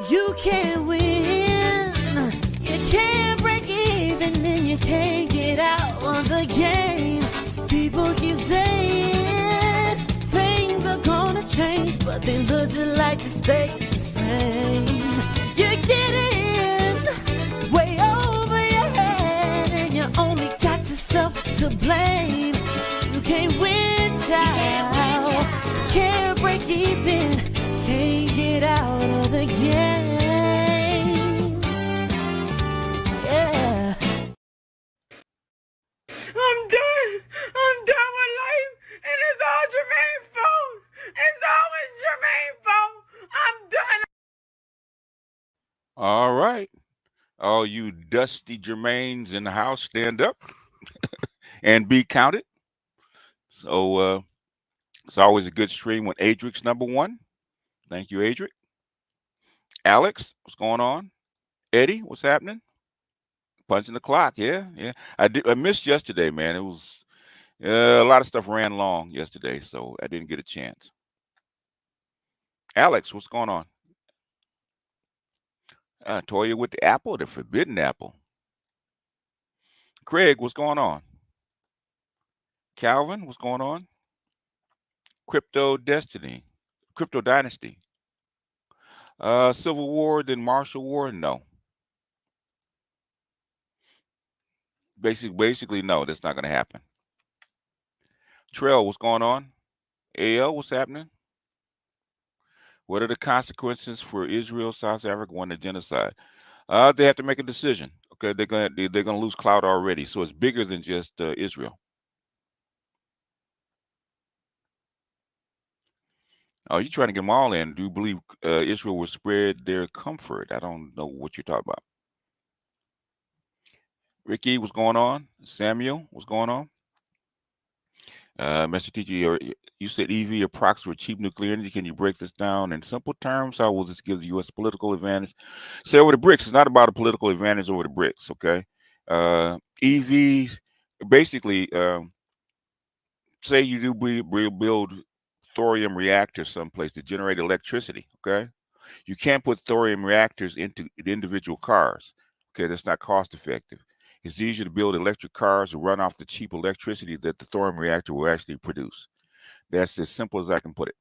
You can't win, you can't break even, and you can't get out of the game. People keep saying things are gonna change, but they look just like they stay the same. You're getting way over your head, and you only got yourself to blame. You can't win, child. Can't break even, can't get out of the game. Yeah. I'm done. I'm done with life, and it's all Jermaine's fault. It's always Jermaine's fault. I'm done. All right. All you dusty Jermaines in the house, stand up and be counted. So it's always a good stream when Adric's number one. Thank you, Adric. Alex, what's going on? Eddie, what's happening? Punching the clock, yeah. I missed yesterday, man. It was a lot of stuff ran long yesterday, so I didn't get a chance. Alex, what's going on? Toya with the apple, the forbidden apple. Craig, what's going on? Calvin, what's going on? Crypto Destiny, Crypto Dynasty. Civil War, then Martial War? No. Basically, no, that's not going to happen. Trail, what's going on? AL, what's happening? What are the consequences for Israel, South Africa, when the genocide? They have to make a decision. Okay, they're gonna lose clout already, so it's bigger than just Israel. Oh, you trying to get them all in? Do you believe Israel will spread their comfort? I don't know what you're talking about. Ricky, what's going on? Samuel, what's going on? Mr. Teacher, you said EV or proxy for cheap nuclear energy. Can you break this down in simple terms? How will this give the U.S. political advantage? Say over the BRICS. It's not about a political advantage over the BRICS, okay? EVs, basically, say you do build thorium reactors someplace to generate electricity, okay? You can't put thorium reactors into individual cars, okay? That's not cost effective. It's easier to build electric cars to run off the cheap electricity that the thorium reactor will actually produce. That's as simple as I can put it.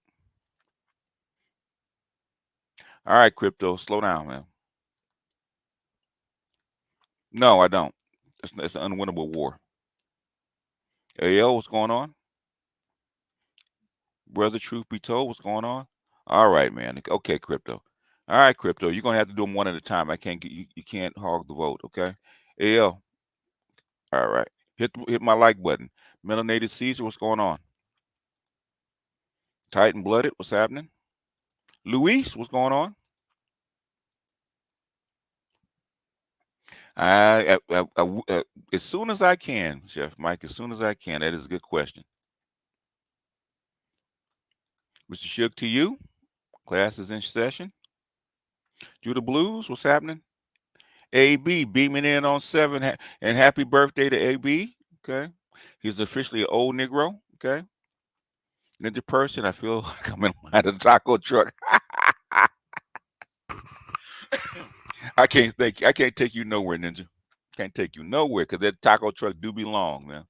All right, crypto, slow down, man. No, I don't. It's an unwinnable war. AL, what's going on? Brother, truth be told, what's going on? All right, man. Okay, crypto. All right, crypto. You're gonna have to do them one at a time. I can't get you. You can't hog the vote. Okay. AL. All right. Hit my like button. Melanated Caesar, what's going on? Titan Blooded, what's happening? Luis, what's going on? As soon as I can, Chef Mike. As soon as I can. That is a good question. Mr. Shook, to you. Class is in session. Judah Blues, what's happening? AB beaming in on 7, and happy birthday to AB. Okay, he's officially an old Negro. Okay, Ninja person. I feel like I'm in line of the taco truck. I can't take you nowhere, Ninja. Can't take you nowhere because that taco truck do be long, man.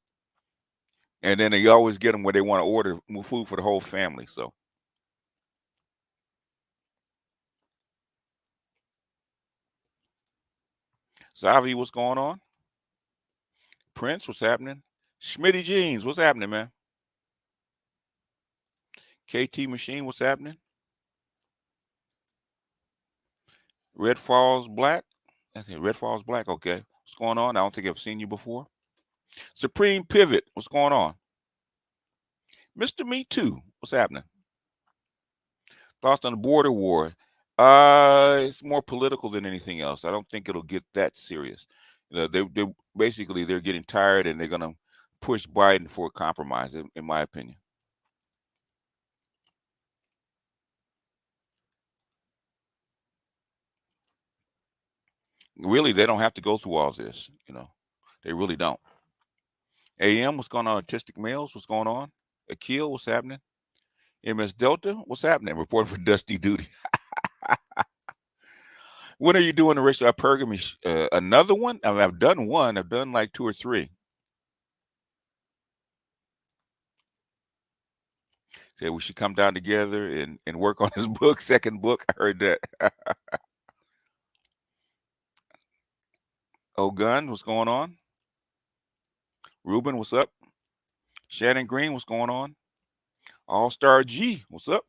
And then they always get them where they want to order food for the whole family. So. Zavi, what's going on? Prince, what's happening? Schmitty Jeans, what's happening, man? KT Machine, what's happening? Red Falls Black. That's it. Red Falls Black. Okay. What's going on? I don't think I've seen you before. Supreme Pivot. What's going on? Mr. Me Too. What's happening? Thoughts on the border war? It's more political than anything else. I don't think it'll get that serious. They basically they're getting tired and they're gonna push Biden for a compromise, in my opinion. Really, they don't have to go through all this. They really don't. AM, what's going on? Artistic Males, what's going on? Akil, what's happening? MS Delta, what's happening? Reporting for Dusty Duty. When are you doing the ritual hypergamy? Another one? I mean, I've done one. I've done like 2 or 3. Said we should come down together and work on his book, second book. I heard that. Oh, Gun, what's going on? Ruben, what's up? Shannon Green, what's going on? All Star G, what's up?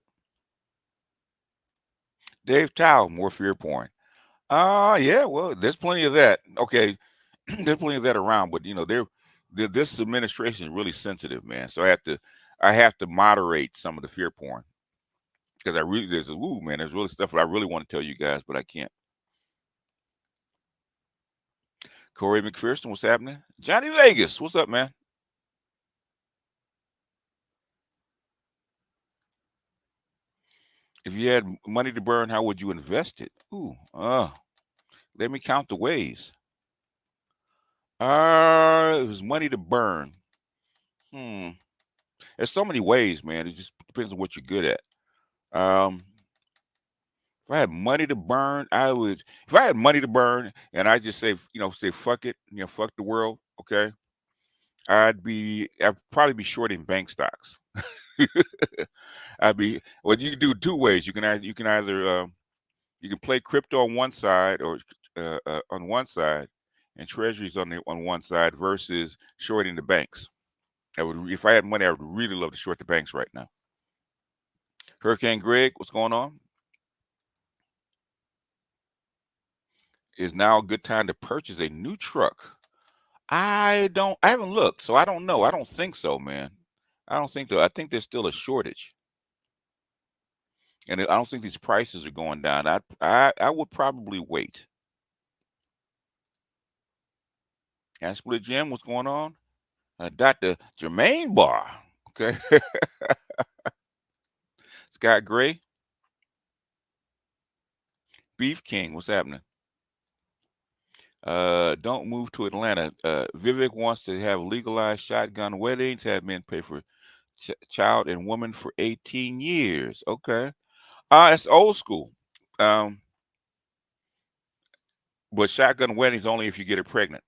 Dave Tao, more fear porn. Yeah, well, there's plenty of that. Okay, there's plenty of that around, but this administration is really sensitive, man. So I have to moderate some of the fear porn because there's really stuff that I really want to tell you guys, but I can't. Corey McPherson, what's happening? Johnny Vegas, what's up, man? If you had money to burn, how would you invest it? Let me count the ways. It was money to burn. Hmm. There's so many ways, man. It just depends on what you're good at. If I had money to burn, I would. If I had money to burn, and I just say fuck it, fuck the world, okay? I'd probably be shorting bank stocks. Well, you can do 2 ways. You can play crypto on one side on one side, and treasuries on one side versus shorting the banks. If I had money, I would really love to short the banks right now. Hurricane Greg, what's going on? Is now a good time to purchase a new truck? I haven't looked, so I don't know. I don't think so, man. I don't think so. I think there's still a shortage, and I don't think these prices are going down. I would probably wait. And Split Jim, what's going on? Dr. Jermaine Barr, okay. Scott Gray, Beef King, what's happening? Don't move to Atlanta. Vivek wants to have legalized shotgun weddings, have men pay for child and woman for 18 years. Okay. That's old school. Um, but shotgun weddings only if you get her pregnant,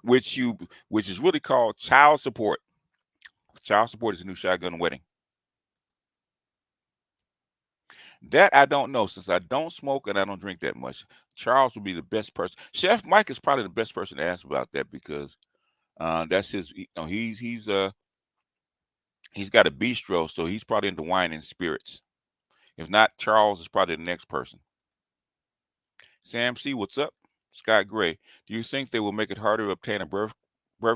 which is really called child support. Child support is a new shotgun wedding. That I don't know since I don't smoke and I don't drink that much. Charles would be the best person. Chef Mike is probably the best person to ask about that because that's his. He's got a bistro, so he's probably into wine and spirits. If not, Charles is probably the next person. Sam C, what's up? Scott Gray, do you think they will make it harder to obtain a birth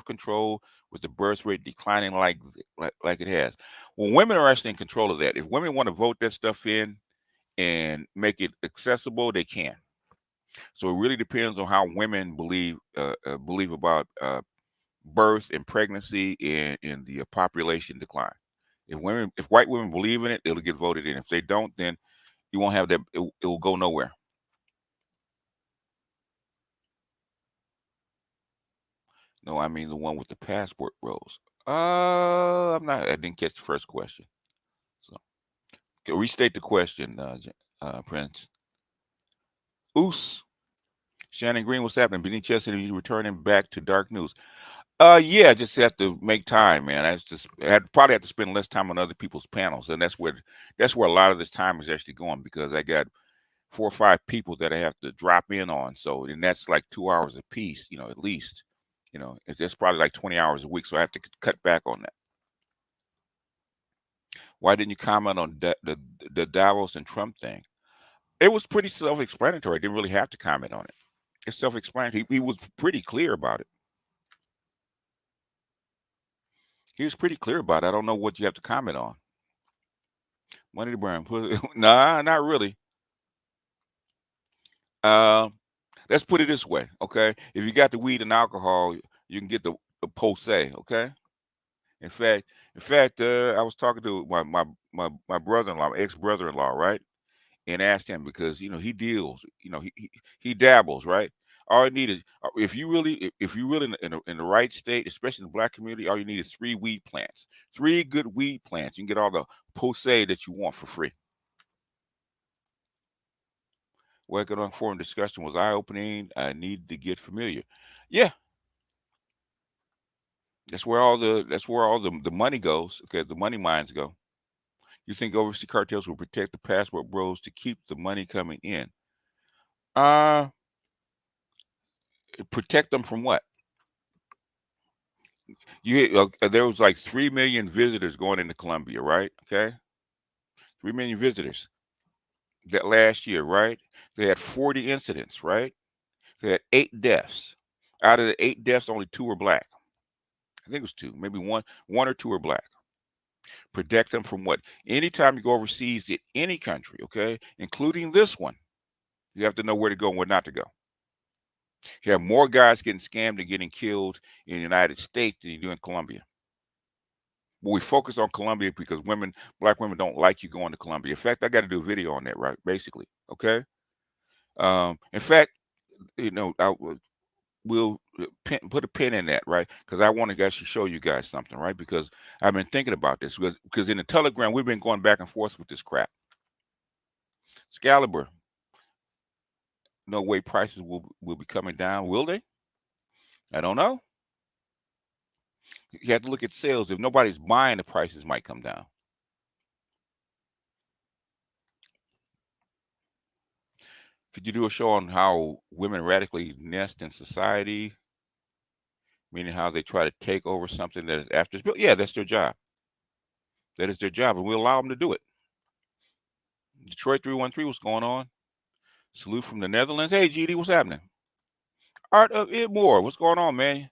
control with the birth rate declining like it has? Well, women are actually in control of that. If women want to vote that stuff in and make it accessible, they can. So it really depends on how women believe about birth and pregnancy and the population decline. If white women believe in it, it'll get voted in. If they don't, then you won't have that. It will go nowhere. No, I mean the one with the passport rolls. I didn't catch the first question. So restate the question, Prince. Oos. Shannon Green, what's happening? Benny Chester, are you returning back to Dark News? Yeah, I just have to make time, man. I'd probably have to spend less time on other people's panels, and that's where a lot of this time is actually going because I got 4 or 5 people that I have to drop in on. So, and that's like 2 hours a piece, at least. That's probably like 20 hours a week. So I have to cut back on that. Why didn't you comment on the Davos and Trump thing? It was pretty self-explanatory. I didn't really have to comment on it. It's self-explanatory. He was pretty clear about it. He was pretty clear about it. I don't know what you have to comment on. Money to burn. Nah, not really. Let's put it this way, okay? If you got the weed and alcohol, you can get the Pose, okay? In fact, I was talking to my brother-in-law, my ex-brother-in-law, right? And asked him because he deals, he dabbles, right? All you need is if you really in the right state, especially in the black community, all you need is 3 weed plants, 3 good weed plants. You can get all the Pose that you want for free. Economic Forum discussion was eye-opening. I need to get familiar. Yeah, that's where all the money goes. Okay, the money mines go. You think overseas cartels will protect the passport bros to keep the money coming in? Uh, protect them from what? There was like 3 million visitors going into Colombia, right? Okay, 3 million visitors that last year, right? They had 40 incidents, right? They had 8 deaths. Out of the 8 deaths, only 2 were black. I think it was 2, maybe one or 2 were black. Protect them from what? Anytime you go overseas in any country, okay, including this one, you have to know where to go and where not to go. You have more guys getting scammed and getting killed in the United States than you do in Colombia. But we focus on Colombia because black women don't like you going to Colombia. In fact, I got to do a video on that, right? Basically, okay. In fact, we'll put a pin in that, right? Because I want to actually show you guys something, right? Because I've been thinking about this because in the Telegram we've been going back and forth with this crap. Excalibur, no way prices will be coming down, will they? I don't know. You have to look at sales. If nobody's buying, the prices might come down. Could you do a show on how women radically nest in society? Meaning how they try to take over something that is after it's built? Yeah, that's their job. That is their job, and we allow them to do it. Detroit 313, what's going on? Salute from the Netherlands. Hey, GD, what's happening? Art of Idmore, what's going on, man?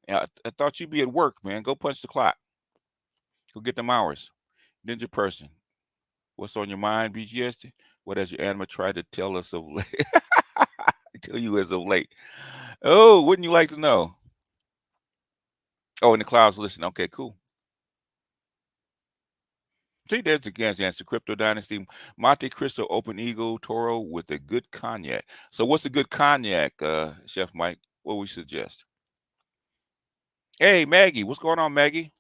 I thought you'd be at work, man. Go punch the clock. Go get them hours. Ninja person, what's on your mind, BGS? What has your anima tried to tell us of late? Tell you as of late. Oh, wouldn't you like to know? Oh, in the clouds, listen. Okay, cool. See, there's the answer. Crypto Dynasty, Monte Cristo, Open Eagle, Toro with a good cognac. So, what's a good cognac, Chef Mike? What we suggest? Hey, Maggie, what's going on, Maggie?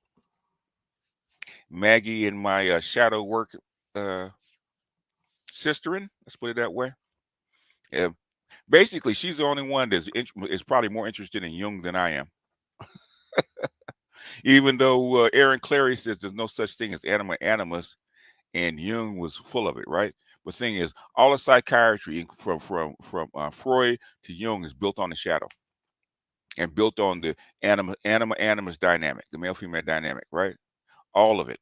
Maggie and my shadow work sisterin. Let's put it that way. Yeah, basically, she's the only one that's is probably more interested in Jung than I am. Even though Aaron Clary says there's no such thing as anima animus, and Jung was full of it, right? But the thing is, all of psychiatry from Freud to Jung is built on the shadow and built on the animus dynamic, the male female dynamic, right? All of it.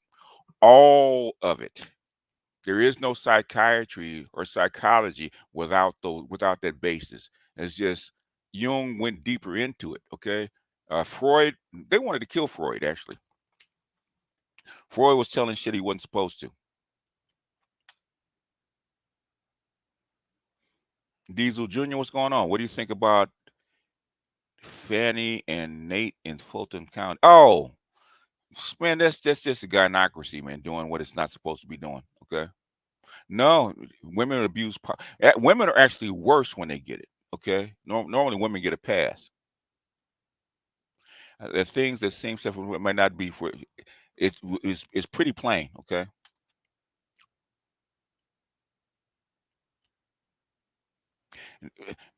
There is no psychiatry or psychology without that basis. It's just Jung went deeper into it. Okay, Freud, they wanted to kill Freud. Actually, Freud was telling shit he wasn't supposed to. Diesel Jr., what's going on? What do you think about Fanny and Nate in Fulton County? Oh, man, that's just a gynocracy, man, doing what it's not supposed to be doing. Okay. No, women abuse. Women are actually worse when they get it. Okay, normally women get a pass. There's things that seem simple might not be for. It's pretty plain. Okay.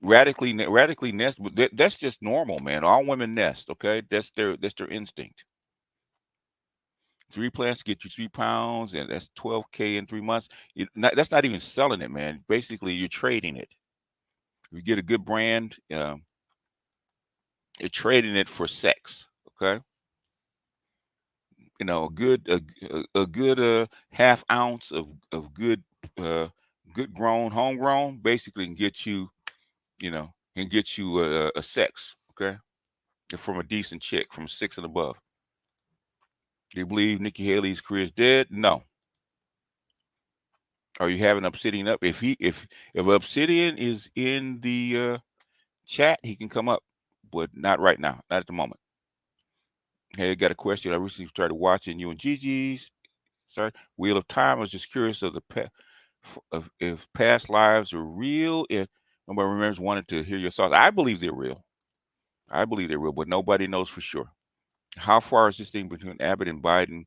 Radically nest. That's just normal, man. All women nest. Okay, that's their instinct. 3 plants get you 3 pounds, and that's 12K in 3 months. That's not even selling it, man. Basically, you're trading it. You get a good brand, you're trading it for sex. Okay, a good half ounce of good grown, homegrown, basically can get you, a sex. Okay, from a decent chick, from 6 and above. Do you believe Nikki Haley's career is dead? No. Are you having Obsidian up? If Obsidian is in the chat, he can come up, but not right now, not at the moment. Hey, I got a question. I recently started watching you and Gigi's. Sorry, Wheel of Time. I was just curious of if past lives are real. If nobody remembers, wanted to hear your thoughts. I believe they're real. But nobody knows for sure. How far is this thing between Abbott and Biden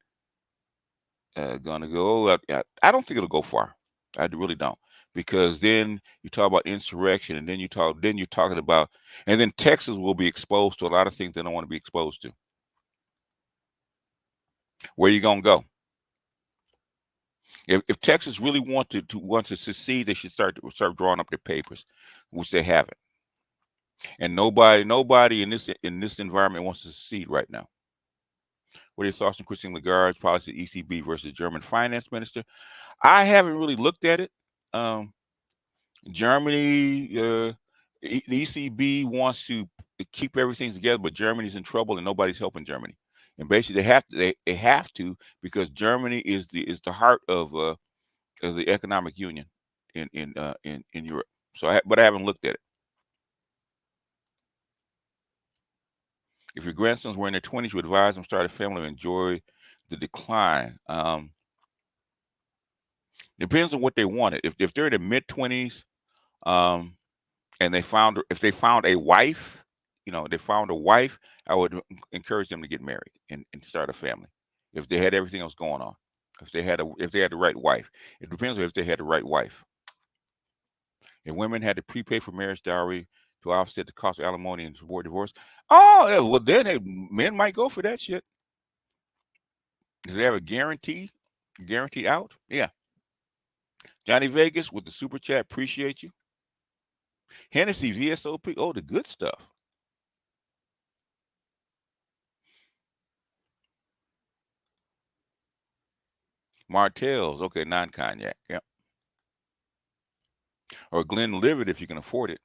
gonna go? I don't think it'll go far. I really don't, because then you talk about insurrection, and then you're talking about, and then Texas will be exposed to a lot of things they don't want to be exposed to. Where you gonna go? If Texas really want to succeed, they should start drawing up their papers, which they haven't. And nobody in this environment wants to succeed right now. What are your thoughts on Christine Lagarde's policy, ECB versus German finance minister? I haven't really looked at it. Um, Germany, the ECB wants to keep everything together, but Germany's in trouble and nobody's helping Germany. And basically, they have to, because Germany is the heart of the economic union in Europe. But I haven't looked at it. If your grandsons were in their 20s, you advise them start a family and enjoy the decline. Depends on what they wanted. If they're in their mid 20s, um, and if they found a wife, they found a wife, I would encourage them to get married and start a family. If they had everything else going on, if they had the right wife, it depends on if they had the right wife. If women had to prepay for marriage dowry to offset the cost of alimony and support divorce, oh yeah, well then men might go for that shit. Does they have a guarantee out? Yeah. Johnny Vegas with the super chat, appreciate you. Hennessy VSOP, oh, the good stuff. Martell's, okay, non-cognac, yeah. Or Glenlivet if you can afford it.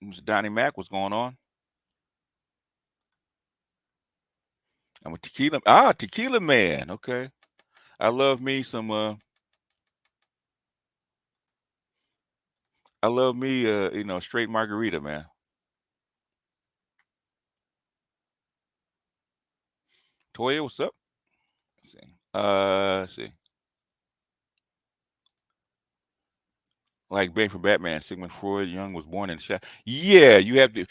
Mr. Donnie Mac, what's going on? I'm a tequila man. Okay, I love me some. I love me, straight margarita, man. Toya, what's up? Let's see. Let's see. Like Bane from Batman, Sigmund Freud, Jung was born in the shadow. Yeah, you have to.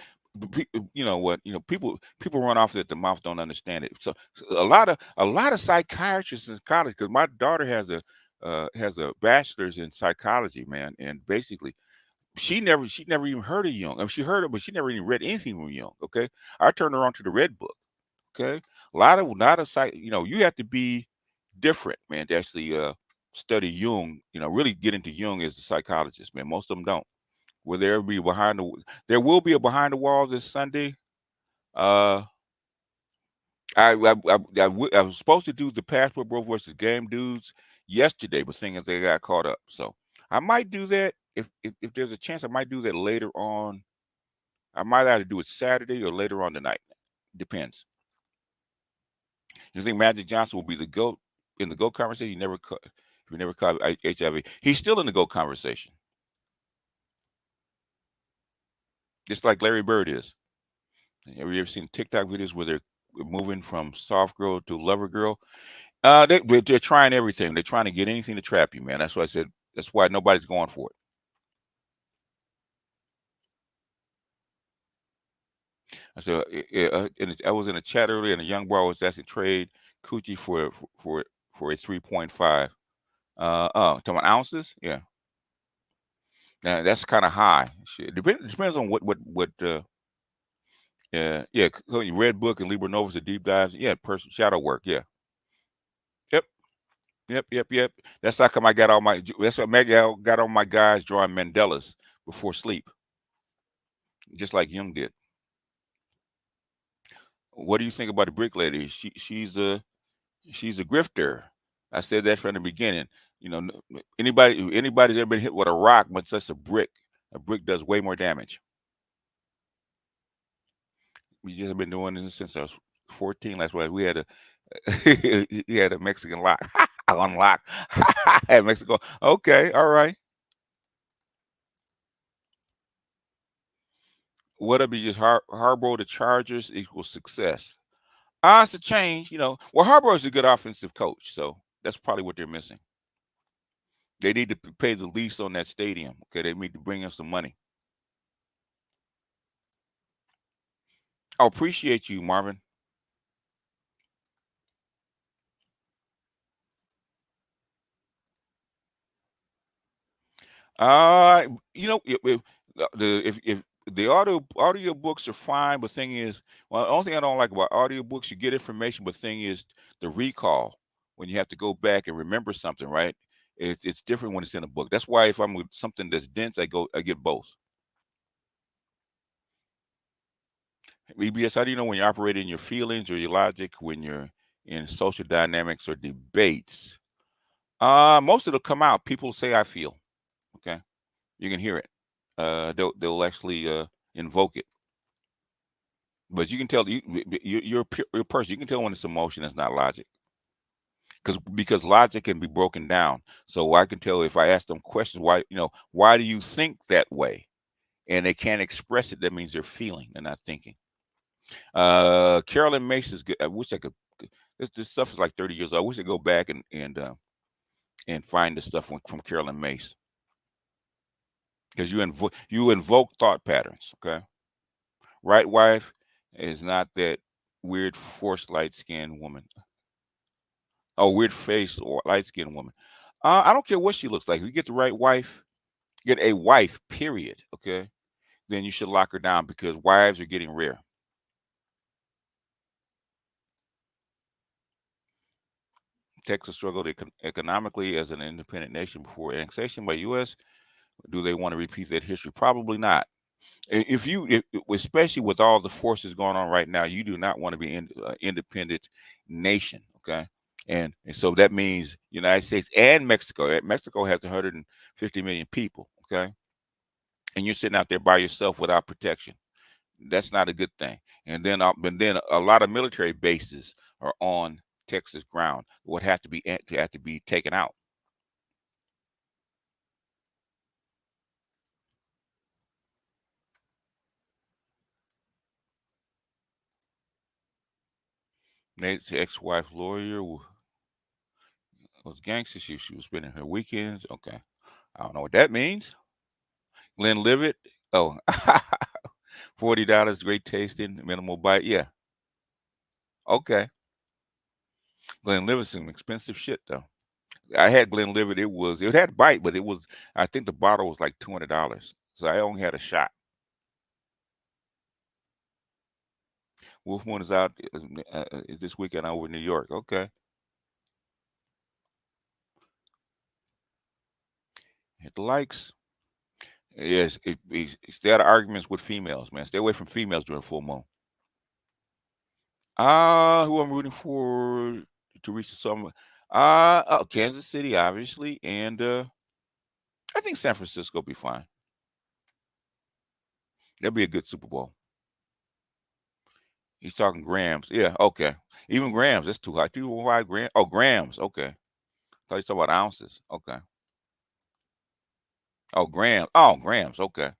You know what? People run off at the mouth, don't understand it. So a lot of psychiatrists in college, because my daughter has a bachelor's in psychology, man, and basically she never even heard of Jung. I mean, she heard of, but she never even read anything from Jung. Okay, I turned her on to the Red Book. Okay, a lot of psych. You have to be different, man, to actually study Jung. Really get into Jung as a psychologist, man. Most of them don't. There will be a behind the wall this Sunday. Uh, I was supposed to do the Passport Bro versus Game Dudes yesterday, but seeing as they got caught up, so I might do that if there's a chance. I might do that later on. I might either do it Saturday or later on tonight. Depends. You think Magic Johnson will be the GOAT in the GOAT conversation? You never caught HIV. He's still in the GOAT conversation, just like Larry Bird is. Have you ever seen TikTok videos where they're moving from soft girl to lover girl? They're trying everything. They're trying to get anything to trap you, man. That's why I said. That's why nobody's going for it. I said, I was in a chat earlier, and a young boy was asking trade coochie for a 3.5. Talking about ounces, yeah. That's kind of high. Shit. Depends on what. Yeah. Red Book and Libra Novas, the deep dives. Yeah, person shadow work. Yeah. Yep. Yep. That's how come I got all my. That's what Mega got all my guys drawing Mandelas before sleep, just like Jung did. What do you think about the brick lady? She's a grifter. I said that from the beginning. Anybody's ever been hit with a rock, much less a brick. A brick does way more damage. We just have been doing this since I was 14. That's why we had a he had a Mexican lock unlock at Mexico. Okay, all right. What if you just Harborough the Chargers equals success? It's a change, Well, Harborough is a good offensive coach, so that's probably what they're missing. They need to pay the lease on that stadium. Okay, they need to bring in some money. I appreciate you, Marvin. You know, if the audio books are fine, but thing is, well, the only thing I don't like about audio books, you get information, but thing is the recall when you have to go back and remember something, right? It's different when it's in a book. That's why if I'm with something that's dense, I get both. EBS, how do you know when you're operating your feelings or your logic when you're in social dynamics or debates? Most of it'll come out. People say I feel. Okay, you can hear it. They'll actually invoke it, but you can tell you're you're a person. You can tell when it's emotion, it's not logic, because logic can be broken down. So I can tell if I ask them questions, why why do you think that way, and they can't express it. That means they're feeling, they're not thinking. Carolyn Mace is good. I wish I could. This stuff is like 30 years old. I wish I could go back and find the stuff from Carolyn Mace, because you invoke thought patterns. Okay, right, wife is not that weird forced light skinned woman. Oh, weird face or light skinned woman. I don't care what she looks like. If you get the right wife, get a wife. Period. Okay, then you should lock her down because wives are getting rare. Texas struggled economically as an independent nation before annexation by U.S. Do they want to repeat that history? Probably not. Especially with all the forces going on right now, you do not want to be in independent nation. Okay, and so that means United States and Mexico. Mexico has 150 million people. Okay, and you're sitting out there by yourself without protection. That's not a good thing. And then a lot of military bases are on Texas ground. Would have to be taken out. Nate's ex-wife lawyer was gangster. She was spending her weekends. Okay, I don't know what that means. Glenn Livet. Oh, $40, great tasting, minimal bite. Yeah. Okay. Glenn Livet's some expensive shit though. I had Glenn Livet. It had bite, but I think the bottle was like $200. So I only had a shot. Wolf Moon is out this weekend over in New York. Okay. Hit the likes. Yes, stay out of arguments with females, man. Stay away from females during full moon. Who I'm rooting for to reach the summer? Kansas City, obviously, and I think San Francisco will be fine. That'll be a good Super Bowl. He's talking grams. Yeah, okay. Even grams, that's too high. 2 grams. Oh, grams. Okay. Thought you talking about ounces. Okay. Oh, grams. Oh, grams. Okay.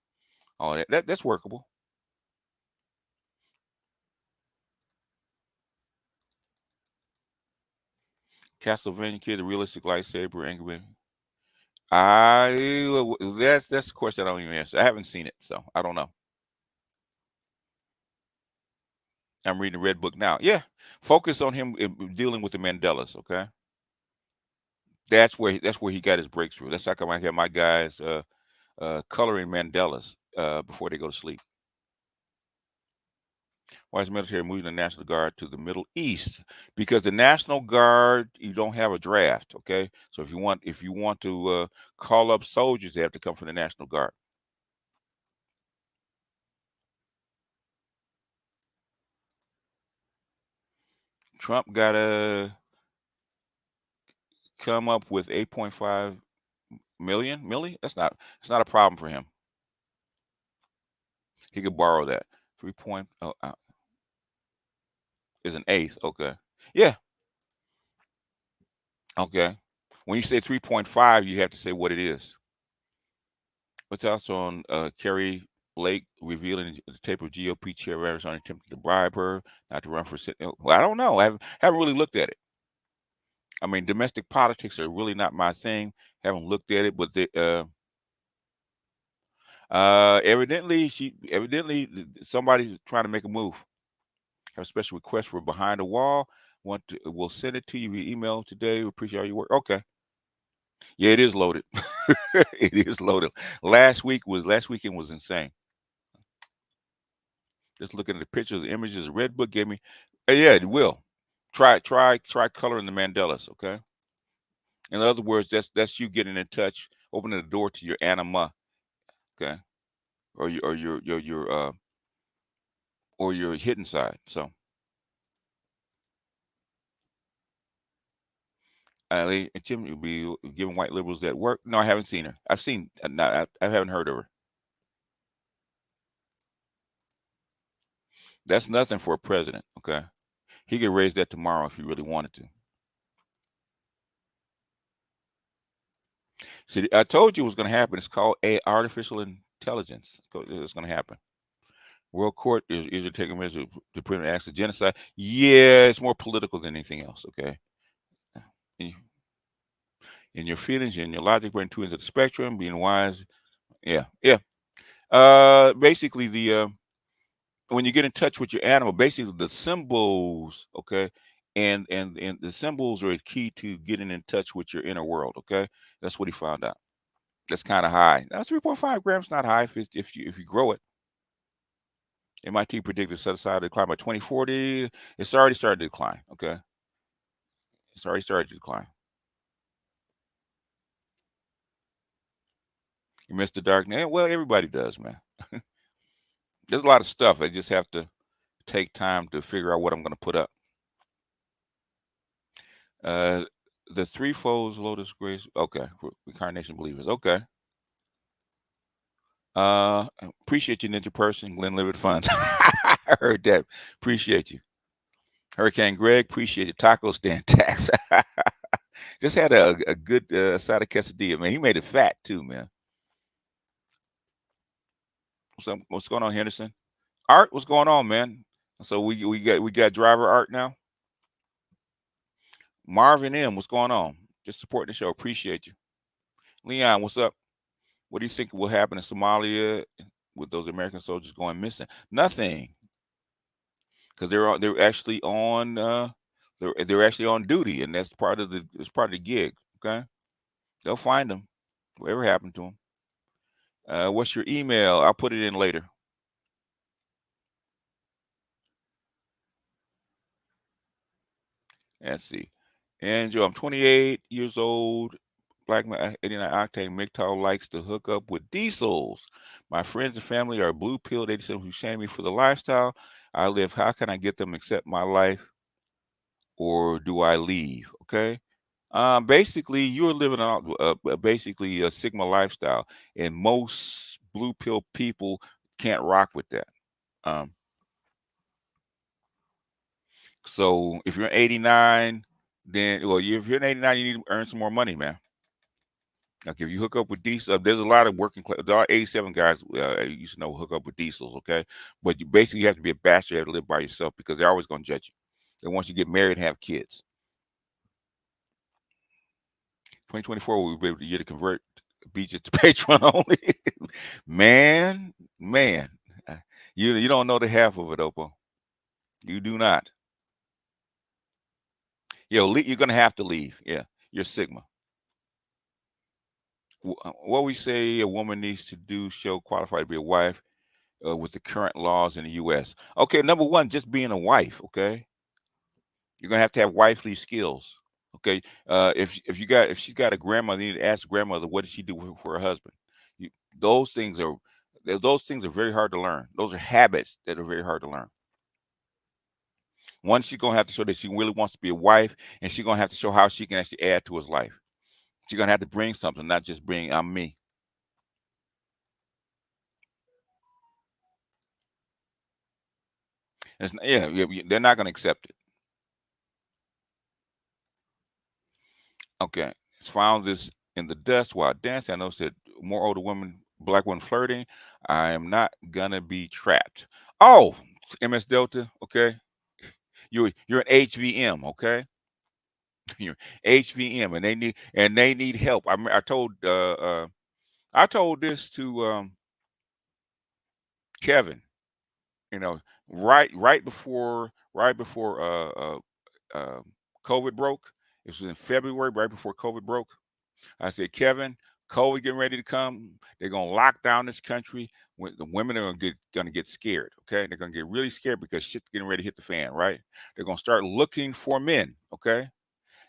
Oh, that's workable. Castlevania Kid, the realistic lightsaber, Angry Man. That's a question I don't even answer. I haven't seen it, so I don't know. I'm reading the Red Book now. Yeah, focus on him dealing with the Mandelas. Okay, that's where he got his breakthrough. That's how come I have my guys coloring Mandelas before they go to sleep. Why is the military moving the National Guard to the Middle East? Because the National Guard, you don't have a draft. Okay, so if you want to call up soldiers, they have to come from the National Guard. Trump got to come up with 8.5 million. Millie, it's not a problem for him. He could borrow that. 3 point is an eighth. Okay. Yeah. Okay. When you say 3.5, you have to say what it is. What's also on Kerry Lake revealing the tape of GOP chair Arizona attempting to bribe her not to run for Senate. Well, I don't know. I haven't really looked at it. I mean, domestic politics are really not my thing. Haven't looked at it, but evidently somebody's trying to make a move. Have a special request for behind the wall. We'll send it to you via email today. We appreciate all your work. Okay. Yeah, it is loaded. It is loaded. Last weekend was insane. Just looking at the pictures, the images, the red book gave me. Yeah, it will. Try coloring the Mandelas. Okay. In other words, that's you getting in touch, opening the door to your anima. Okay, or your hidden side. So, and Jim will be giving white liberals that work. No, I haven't seen her. I've seen. No, I haven't heard of her. That's nothing for a president. Okay, he could raise that tomorrow if he really wanted to. See, I told you it was going to happen. It's called artificial intelligence. It's going to happen. World Court is taking measures to prevent acts of genocide. Yeah, it's more political than anything else. Okay, in, in your feelings, in your logic, bring two ends of the spectrum, being wise. Yeah, yeah. Basically, the when you get in touch with your animal, basically the symbols. Okay, and the symbols are key to getting in touch with your inner world. Okay, that's what he found out. That's kind of high. Now, 3.5 grams not high if you grow it. MIT predicted set aside decline by 2040. It's already started to decline. Okay, it's already started to decline. You missed the dark night. Well, everybody does, man. There's a lot of stuff. I just have to take time to figure out what I'm going to put up. Uh, the three folds, Lotus Grace. Okay, Reincarnation Believers. Okay. Appreciate you, Ninja Person, Glenn Livet Funds. I heard that. Appreciate you. Hurricane Greg, appreciate you. Taco Stand Tax. Just had a good side of quesadilla, man. He made it fat too, man. What's going on, Henderson? Art, what's going on, man? So we got driver Art now. Marvin M, what's going on? Just supporting the show. Appreciate you. Leon, what's up? What do you think will happen in Somalia with those American soldiers going missing? Nothing, because they're actually on they're actually on duty, and that's part of the gig. Okay, they'll find them. Whatever happened to them? What's your email? I'll put it in later. Let's see. Angel, I'm 28 years old. Black man, 89 octane. MGTOW likes to hook up with diesels. My friends and family are blue pilled 87 who shame me for the lifestyle I live. How can I get them to accept my life, or do I leave? Okay. Basically, you're living on basically a Sigma lifestyle, and most blue pill people can't rock with that. Um, so if you're 89, then if you're an 89, you need to earn some more money, man. Like if you hook up with diesel, there's a lot of working class. There are 87 guys used to know hook up with diesels, okay? But you basically have to be a bachelor, you have to live by yourself because they're always going to judge you. And once you get married and have kids, 2024 we'll be able to get to convert beaches to Patreon only. man, you don't know the half of it, Oppo. You do not. You're gonna have to leave. Yeah, you're Sigma. What we say a woman needs to do show qualified to be a wife with the current laws in the U.S. Okay, number one, just being a wife. Okay, you're gonna have to have wifely skills. Okay, if she's got a grandmother, you need to ask grandmother what did she do for her husband. You, those things are those things are very hard to learn. Those are habits that are very hard to learn. One, she's gonna have to show that she really wants to be a wife, and she's gonna have to show how she can actually add to his life. She's gonna have to bring something, not just bring I'm me. They're not gonna accept it. Okay, it's found this in the dust while dancing. I noticed that more older women, black women flirting. I am not gonna be trapped. Oh, MS Delta. Okay, you're an HVM. Okay, you're HVM, and they need help. I told this to Kevin. You know, right before COVID broke. It was in February, right before COVID broke. I said, Kevin, COVID getting ready to come. They're gonna lock down this country. When the women are gonna get scared. Okay, they're gonna get really scared because shit's getting ready to hit the fan. Right? They're gonna start looking for men. Okay,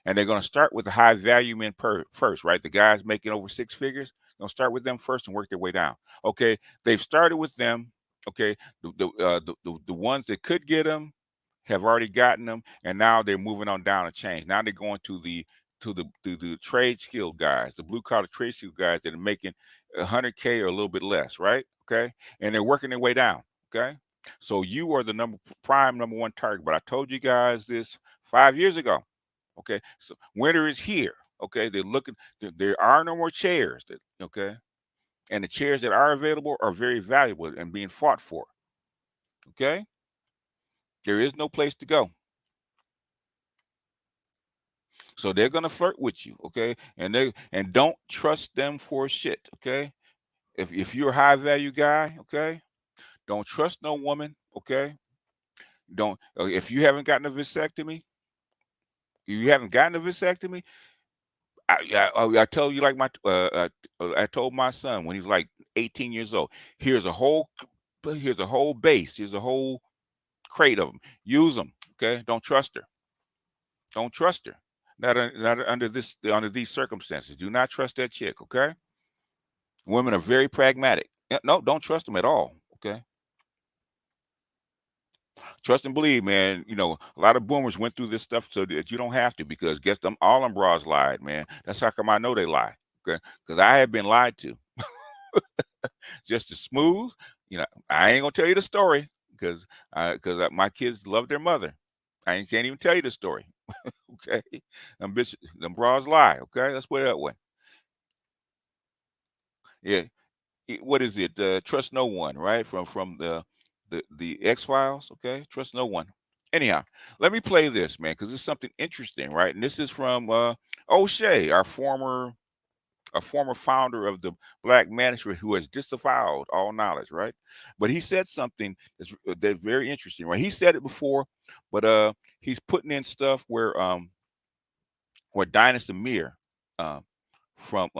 and they're gonna start with the high value men first. Right? The guys making over six figures. They'll start with them first and work their way down. Okay, they've started with them. Okay, the ones that could get them have already gotten them, and now they're moving on down a change. Now they're going to the trade skill guys, the blue collar trade skill guys that are making 100K or a little bit less, right? Okay, and they're working their way down. Okay, so you are the prime number one target. But I told you guys this 5 years ago. Okay, so winter is here. Okay, they're looking. There are no more chairs. Okay, and the chairs that are available are very valuable and being fought for. Okay, there is no place to go. So they're gonna flirt with you, okay? And don't trust them for shit, okay? If you're a high value guy, okay, don't trust no woman, okay? Don't if you haven't gotten a vasectomy, I tell you like I told my son when he's like 18 years old. Here's a whole base. Here's a whole crate of them. Use them, okay? Don't trust her. Don't trust her. Not under these circumstances. Do not trust that chick, okay? Women are very pragmatic. No, don't trust them at all, okay? Trust and believe, man. You know, a lot of boomers went through this stuff so that you don't have to, because guess them all them bras lied, man. That's how come I know they lie, okay? Because I have been lied to. Just as smooth, you know. I ain't gonna tell you the story because my kids love their mother. I can't even tell you the story. Okay, them bras lie. Okay, let's put it that way. Yeah, what is it? Trust no one, right? From the X Files. Okay, trust no one. Anyhow, let me play this, man, because it's something interesting, right? And this is from O'Shea, our former founder of the Black Manosphere, who has disavowed all knowledge, right? But he said something that's very interesting, right? He said it before, but he's putting in stuff where Dynasty Mir from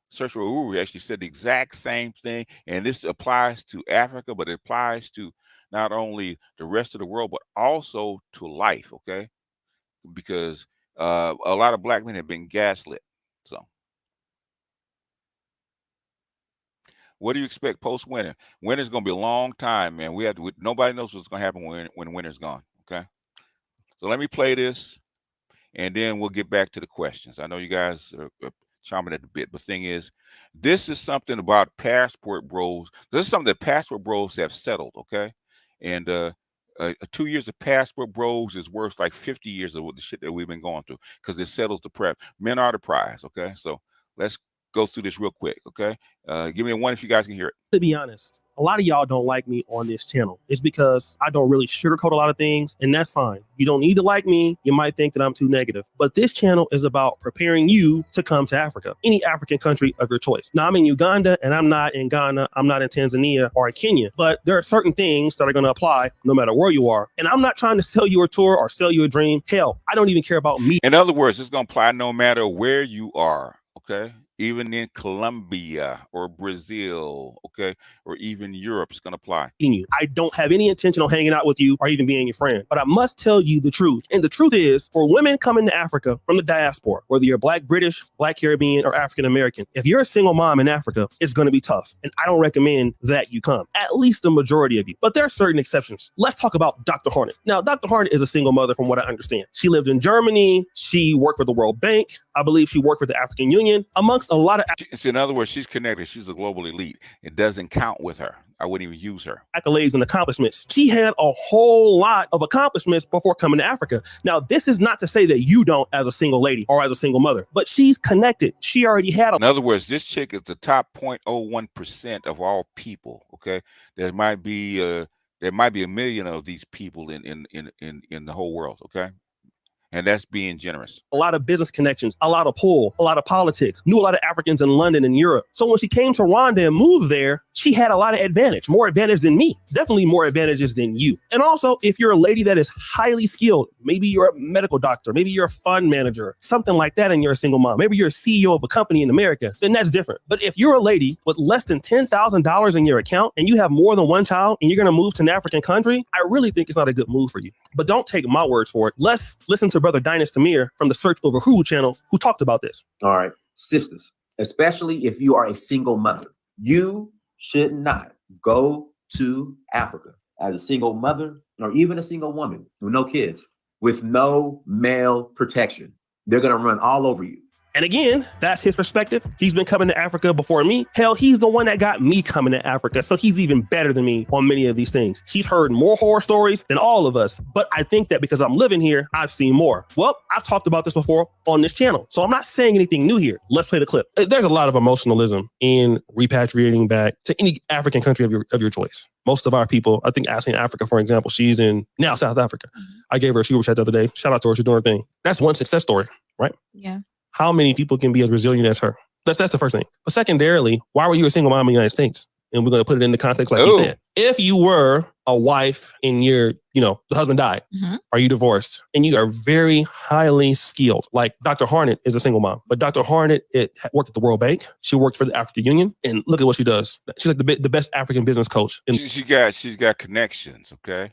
Search for Uru actually said the exact same thing, and this applies to Africa, but it applies to not only the rest of the world, but also to life, okay? Because a lot of black men have been gaslit. So what do you expect post-winter? Winter's going to be a long time, man. Nobody knows what's going to happen when winter's gone, okay? So let me play this, and then we'll get back to the questions. I know you guys are chomping at the bit, but the thing is, this is something about passport bros. This is something that passport bros have settled, okay? And 2 years of passport bros is worth like 50 years of the shit that we've been going through, because it settles the prep. Men are the prize, okay? So let's go through this real quick, okay? Give me a one if you guys can hear it. To be honest, a lot of y'all don't like me on this channel. It's because I don't really sugarcoat a lot of things, and that's fine. You don't need to like me. You might think that I'm too negative, but this channel is about preparing you to come to Africa, any African country of your choice. Now, I'm in Uganda, and I'm not in Ghana, I'm not in Tanzania or in Kenya, but there are certain things that are going to apply no matter where you are. And I'm not trying to sell you a tour or sell you a dream. Hell, I don't even care about me. In other words, it's going to apply no matter where you are, okay? Even in Colombia or Brazil, okay, or even Europe, it's going to apply. I don't have any intention of hanging out with you or even being your friend, but I must tell you the truth. And the truth is, for women coming to Africa from the diaspora, whether you're Black British, Black Caribbean, or African American, if you're a single mom in Africa, it's going to be tough. And I don't recommend that you come, at least the majority of you. But there are certain exceptions. Let's talk about Dr. Hornet. Now, Dr. Hornet is a single mother from what I understand. She lived in Germany. She worked for the World Bank. I believe she worked with the African Union, amongst a lot of. So in other words, she's connected. She's a global elite. It doesn't count with her. I wouldn't even use her. Accolades and accomplishments. She had a whole lot of accomplishments before coming to Africa. Now, this is not to say that you don't as a single lady or as a single mother, but she's connected. She already had. In other words, this chick is the top 0.01% of all people. Okay, there might be a million of these people in the whole world. Okay, And that's being generous. A lot of business connections, a lot of pull, a lot of politics, knew a lot of Africans in London and Europe. So when she came to Rwanda and moved there, she had a lot of advantage, more advantage than me, definitely more advantages than you. And also, if you're a lady that is highly skilled, maybe you're a medical doctor, maybe you're a fund manager, something like that, and you're a single mom, maybe you're a CEO of a company in America, then that's different. But if you're a lady with less than $10,000 in your account and you have more than one child and you're going to move to an African country, I really think it's not a good move for you. But don't take my words for it. Let's listen to Brother Dynas Tamir from the Search Over Who channel who talked about this. All right, sisters, especially if you are a single mother, you should not go to Africa as a single mother or even a single woman with no kids, with no male protection. They're going to run all over you. And again, that's his perspective. He's been coming to Africa before me. Hell, he's the one that got me coming to Africa. So he's even better than me on many of these things. He's heard more horror stories than all of us. But I think that because I'm living here, I've seen more. Well, I've talked about this before on this channel. So I'm not saying anything new here. Let's play the clip. There's a lot of emotionalism in repatriating back to any African country of your choice. Most of our people, I think Ashley in Africa, for example, she's in now South Africa. I gave her a super chat the other day. Shout out to her. She's doing her thing. That's one success story, right? Yeah. How many people can be as resilient as her? That's the first thing. But secondarily, why were you a single mom in the United States? And we're going to put it in the context like you said. If you were a wife and the husband died, or you divorced, and you are very highly skilled, like Dr. Harnett is a single mom, but Dr. Harnett worked at the World Bank. She worked for the African Union, and look at what she does. She's like the best African business coach. She's got connections, okay?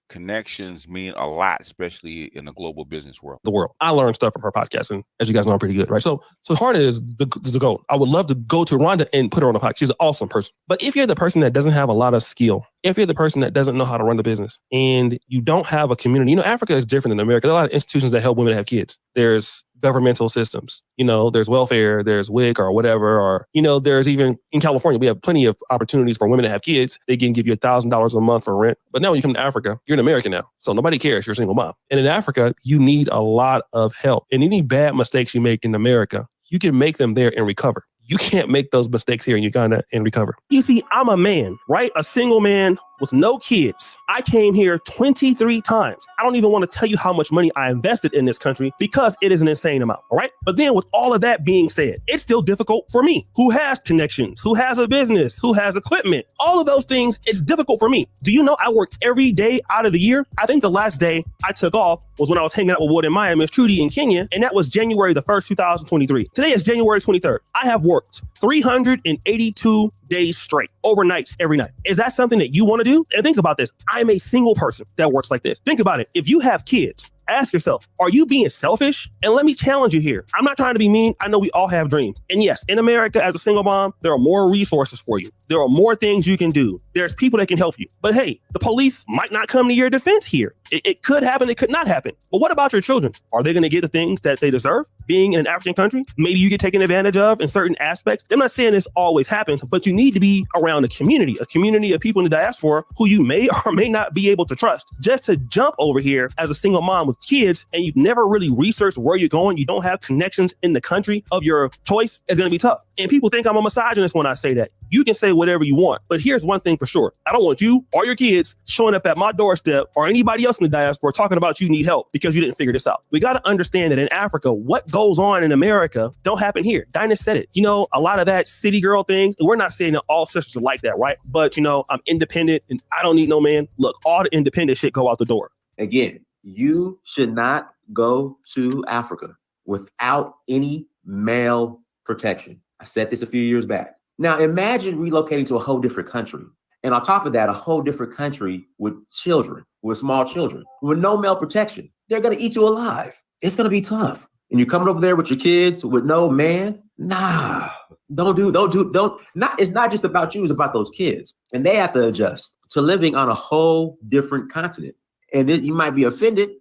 Connections mean a lot, especially in the global business world. I learned stuff from her podcast, and as you guys know, I'm pretty good, right? So Harnett is the GOAT. I would love to go to Rwanda and put her on the podcast. She's an awesome person. But if you're the person that doesn't have a lot of skill, if you're the person that doesn't know how to run the business, and you don't have a community, Africa is different than America. There are a lot of institutions that help women have kids. There's governmental systems, there's welfare, there's WIC or whatever, or, there's even in California, we have plenty of opportunities for women to have kids. They can give you $1,000 a month for rent. But now when you come to Africa, you're an American now. So nobody cares. You're a single mom. And in Africa, you need a lot of help. And any bad mistakes you make in America, you can make them there and recover. You can't make those mistakes here in Uganda and recover. You see, I'm a man, right? A single man with no kids. I came here 23 times. I don't even want to tell you how much money I invested in this country because it is an insane amount, all right? But then with all of that being said, it's still difficult for me, who has connections, who has a business, who has equipment, all of those things, it's difficult for me. Do you know I work every day out of the year? I think the last day I took off was when I was hanging out with Wood and Maya and Miss Trudy in Kenya, and that was January the 1st, 2023. Today is January 23rd. I have worked 382 days straight, overnights, every night. Is that something that you want to do? And think about this. I'm a single person that works like this. Think about it. If you have kids, ask yourself, are you being selfish? And let me challenge you here. I'm not trying to be mean. I know we all have dreams. And yes, in America, as a single mom, there are more resources for you. There are more things you can do. There's people that can help you. But hey, the police might not come to your defense here. It could happen. It could not happen. But what about your children? Are they going to get the things that they deserve? Being in an African country, maybe you get taken advantage of in certain aspects. I'm not saying this always happens, but you need to be around a community of people in the diaspora who you may or may not be able to trust. Just to jump over here as a single mom with kids and you've never really researched where you're going, you don't have connections in the country of your choice, it's going to be tough. And people think I'm a misogynist when I say that. You can say whatever you want, but here's one thing for sure. I don't want you or your kids showing up at my doorstep or anybody else in the diaspora talking about you need help because you didn't figure this out. We got to understand that in Africa, what goes on in America don't happen here. Dynas said it. A lot of that city girl things, and we're not saying that all sisters are like that, right? But, I'm independent and I don't need no man. Look, all the independent shit go out the door. Again, you should not go to Africa without any male protection. I said this a few years back. Now, imagine relocating to a whole different country. And on top of that, a whole different country with children, with small children, with no male protection. They're going to eat you alive. It's going to be tough. And you're coming over there with your kids with no man. Nah, it's not just about you, it's about those kids. And they have to adjust to living on a whole different continent. And you might be offended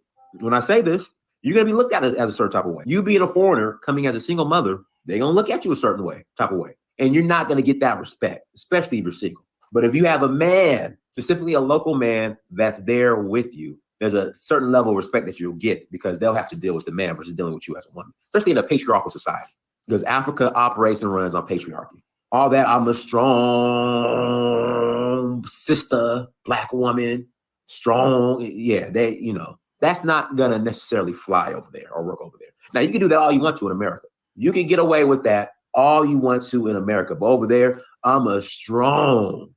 when I say this. You're going to be looked at as a certain type of way. You being a foreigner coming as a single mother, they're going to look at you a certain type of way. And you're not going to get that respect, especially if you're single. But if you have a man, specifically a local man that's there with you, there's a certain level of respect that you'll get because they'll have to deal with the man versus dealing with you as a woman, especially in a patriarchal society, because Africa operates and runs on patriarchy. All that, I'm a strong sister, black woman, strong. Yeah, That's not gonna necessarily fly over there or work over there. Now you can do that all you want to in America. You can get away with that all you want to in America, but over there, I'm a strong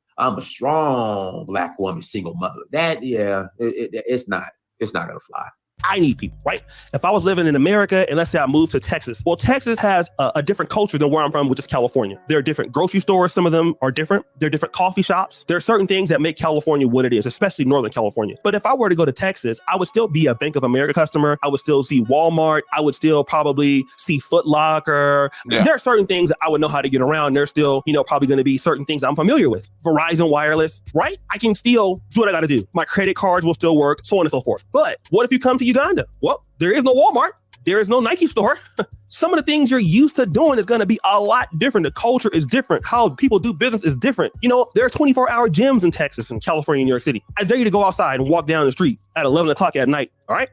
Black woman, single mother. That it's not gonna fly. I need people, right? If I was living in America and let's say I moved to Texas, well, Texas has a different culture than where I'm from, which is California. There are different grocery stores. Some of them are different. There are different coffee shops. There are certain things that make California what it is, especially Northern California. But if I were to go to Texas, I would still be a Bank of America customer. I would still see Walmart. I would still probably see Foot Locker. Yeah. There are certain things that I would know how to get around. There's still, probably going to be certain things I'm familiar with. Verizon Wireless, right? I can still do what I got to do. My credit cards will still work, so on and so forth. But what if you come to Uganda? Well, there is no Walmart. There is no Nike store. Some of the things you're used to doing is going to be a lot different. The culture is different. How people do business is different. There are 24-hour gyms in Texas and California and New York City. I dare you to go outside and walk down the street at 11 o'clock at night. All right.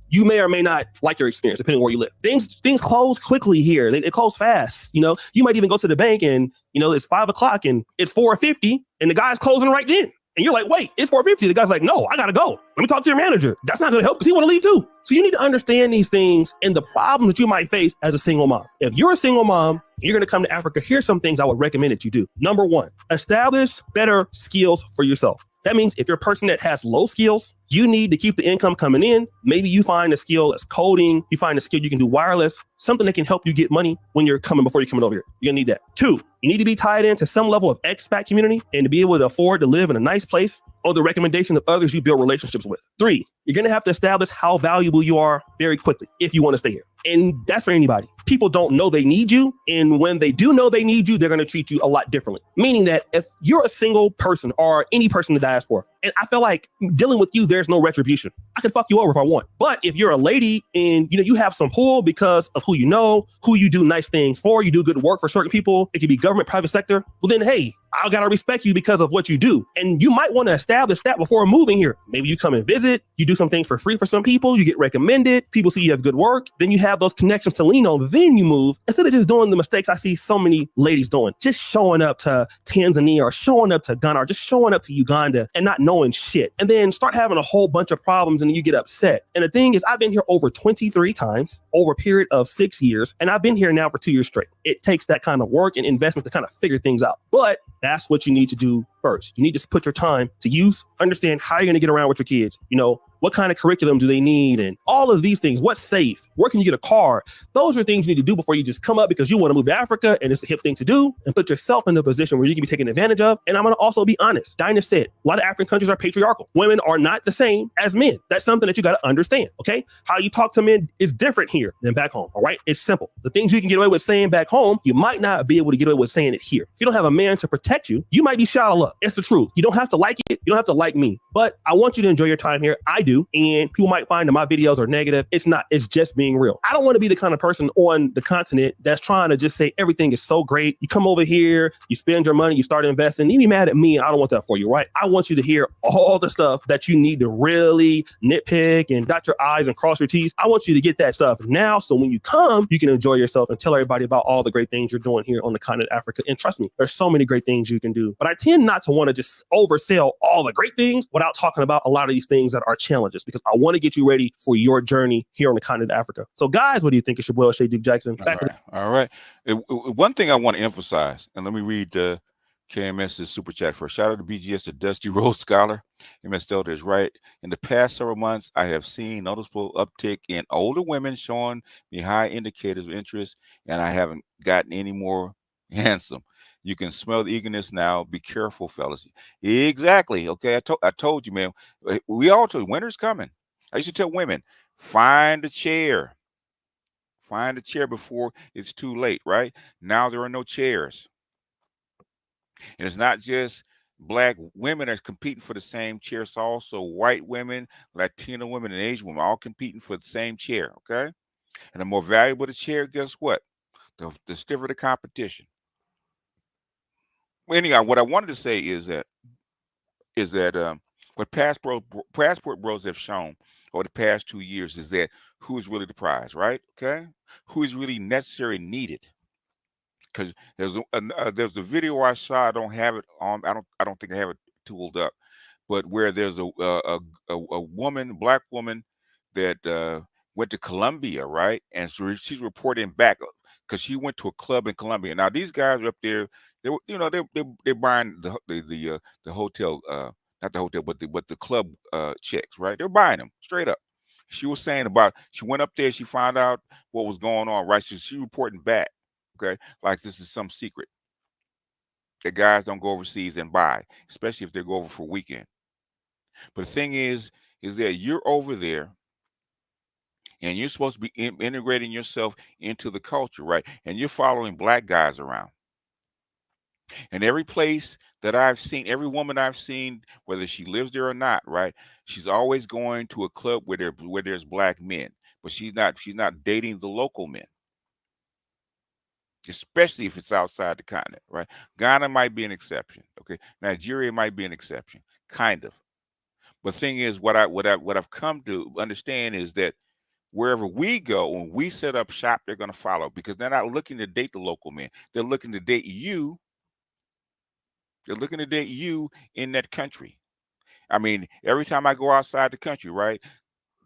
You may or may not like your experience, depending on where you live. Things close quickly here. They close fast. You might even go to the bank and, it's 5 o'clock and it's 4:50 and the guy's closing right then. And you're like, wait, it's 4:50. The guy's like, no, I got to go. Let me talk to your manager. That's not going to help because he want to leave too. So you need to understand these things and the problems that you might face as a single mom. If you're a single mom, and you're going to come to Africa, here's some things I would recommend that you do. Number one, establish better skills for yourself. That means if you're a person that has low skills, you need to keep the income coming in. Maybe you find a skill that's coding. You find a skill you can do wireless, something that can help you get money when you're coming before you're coming over here. You're going to need that. 2, you need to be tied into some level of expat community and to be able to afford to live in a nice place or the recommendation of others you build relationships with. 3, you're going to have to establish how valuable you are very quickly if you want to stay here. And that's for anybody. People don't know they need you. And when they do know they need you, they're going to treat you a lot differently. Meaning that if you're a single person or any person in the diaspora, and I feel like dealing with you, there's no retribution. I can fuck you over if I want. But if you're a lady and you have some pull because of who you know, who you do nice things for, you do good work for certain people, it could be government, private sector, well then, hey, I gotta respect you because of what you do. And you might want to establish that before moving here. Maybe you come and visit, you do some things for free for some people, you get recommended, people see you have good work, then you have those connections to lean on, then you move. Instead of just doing the mistakes I see so many ladies doing, just showing up to Tanzania or showing up to Ghana or just showing up to Uganda and not knowing shit. And then start having a whole bunch of problems and then you get upset. And the thing is, I've been here over 23 times over a period of 6 years, and I've been here now for 2 years straight. It takes that kind of work and investment to kind of figure things out. But that's what you need to do first. You need to put your time to use, understand how you're going to get around with your kids. What kind of curriculum do they need? And all of these things, what's safe? Where can you get a car? Those are things you need to do before you just come up because you want to move to Africa and it's a hip thing to do and put yourself in a position where you can be taken advantage of. And I'm going to also be honest. Dinah said, a lot of African countries are patriarchal. Women are not the same as men. That's something that you got to understand, okay? How you talk to men is different here than back home, all right? It's simple. The things you can get away with saying back home, you might not be able to get away with saying it here. If you don't have a man to protect you, you might be shot up. It's the truth. You don't have to like it. You don't have to like me. But I want you to enjoy your time here. I do. And people might find that my videos are negative. It's not. It's just being real. I don't want to be the kind of person on the continent that's trying to just say everything is so great. You come over here, you spend your money, you start investing. You be mad at me. I don't want that for you, right? I want you to hear all the stuff that you need to really nitpick and dot your I's and cross your T's. I want you to get that stuff now. So when you come, you can enjoy yourself and tell everybody about all the great things you're doing here on the continent of Africa. And trust me, there's so many great things you can do. But I tend not to want to just oversell all the great things without talking about a lot of these things that are challenges, because I want to get you ready for your journey here on the continent of Africa. So guys, what do you think? It's your boy, Shay Duke Jackson. All right. One thing I want to emphasize, and let me read KMS's super chat first. Shout out to BGS, the Dusty Rhodes Scholar. MS Delta is right. In the past several months, I have seen noticeable uptick in older women showing me high indicators of interest, and I haven't gotten any more handsome. You can smell the eagerness now. Be careful, fellas. Exactly. Okay. I told you, man. We all told you, winter's coming. I used to tell women, find a chair. Find a chair before it's too late, right? Now there are no chairs. And it's not just Black women that are competing for the same chair. It's also white women, Latino women, and Asian women all competing for the same chair, okay? And the more valuable the chair, guess what? The stiffer the competition. Anyhow, what I wanted to say is that what passport bros have shown over the past 2 years is that who is really the prize, right? Okay, who is really necessary and needed? Because there's a video I saw. I don't have it on. I don't think I have it tooled up, but where there's a woman, Black woman, went to Colombia, right? And so she's reporting back because she went to a club in Colombia. Now these guys are up there. They were, they're buying the hotel, not the hotel, but the club checks, right? They're buying them straight up. She was saying about she went up there, she found out what was going on, right? So she reporting back, okay, like this is some secret that guys don't go overseas and buy, especially if they go over for a weekend. But the thing is that you're over there and you're supposed to be integrating yourself into the culture, right? And you're following black guys around. And every place that I've seen, every woman I've seen, whether she lives there or not, right? She's always going to a club where there's black men, but she's not dating the local men, especially if it's outside the continent, right? Ghana might be an exception, okay? Nigeria might be an exception, kind of. But the thing is, what I've come to understand is that wherever we go, when we set up shop, they're going to follow because they're not looking to date the local men. They're looking to date you. They're looking to date you in that country. I mean, every time I go outside the country, right?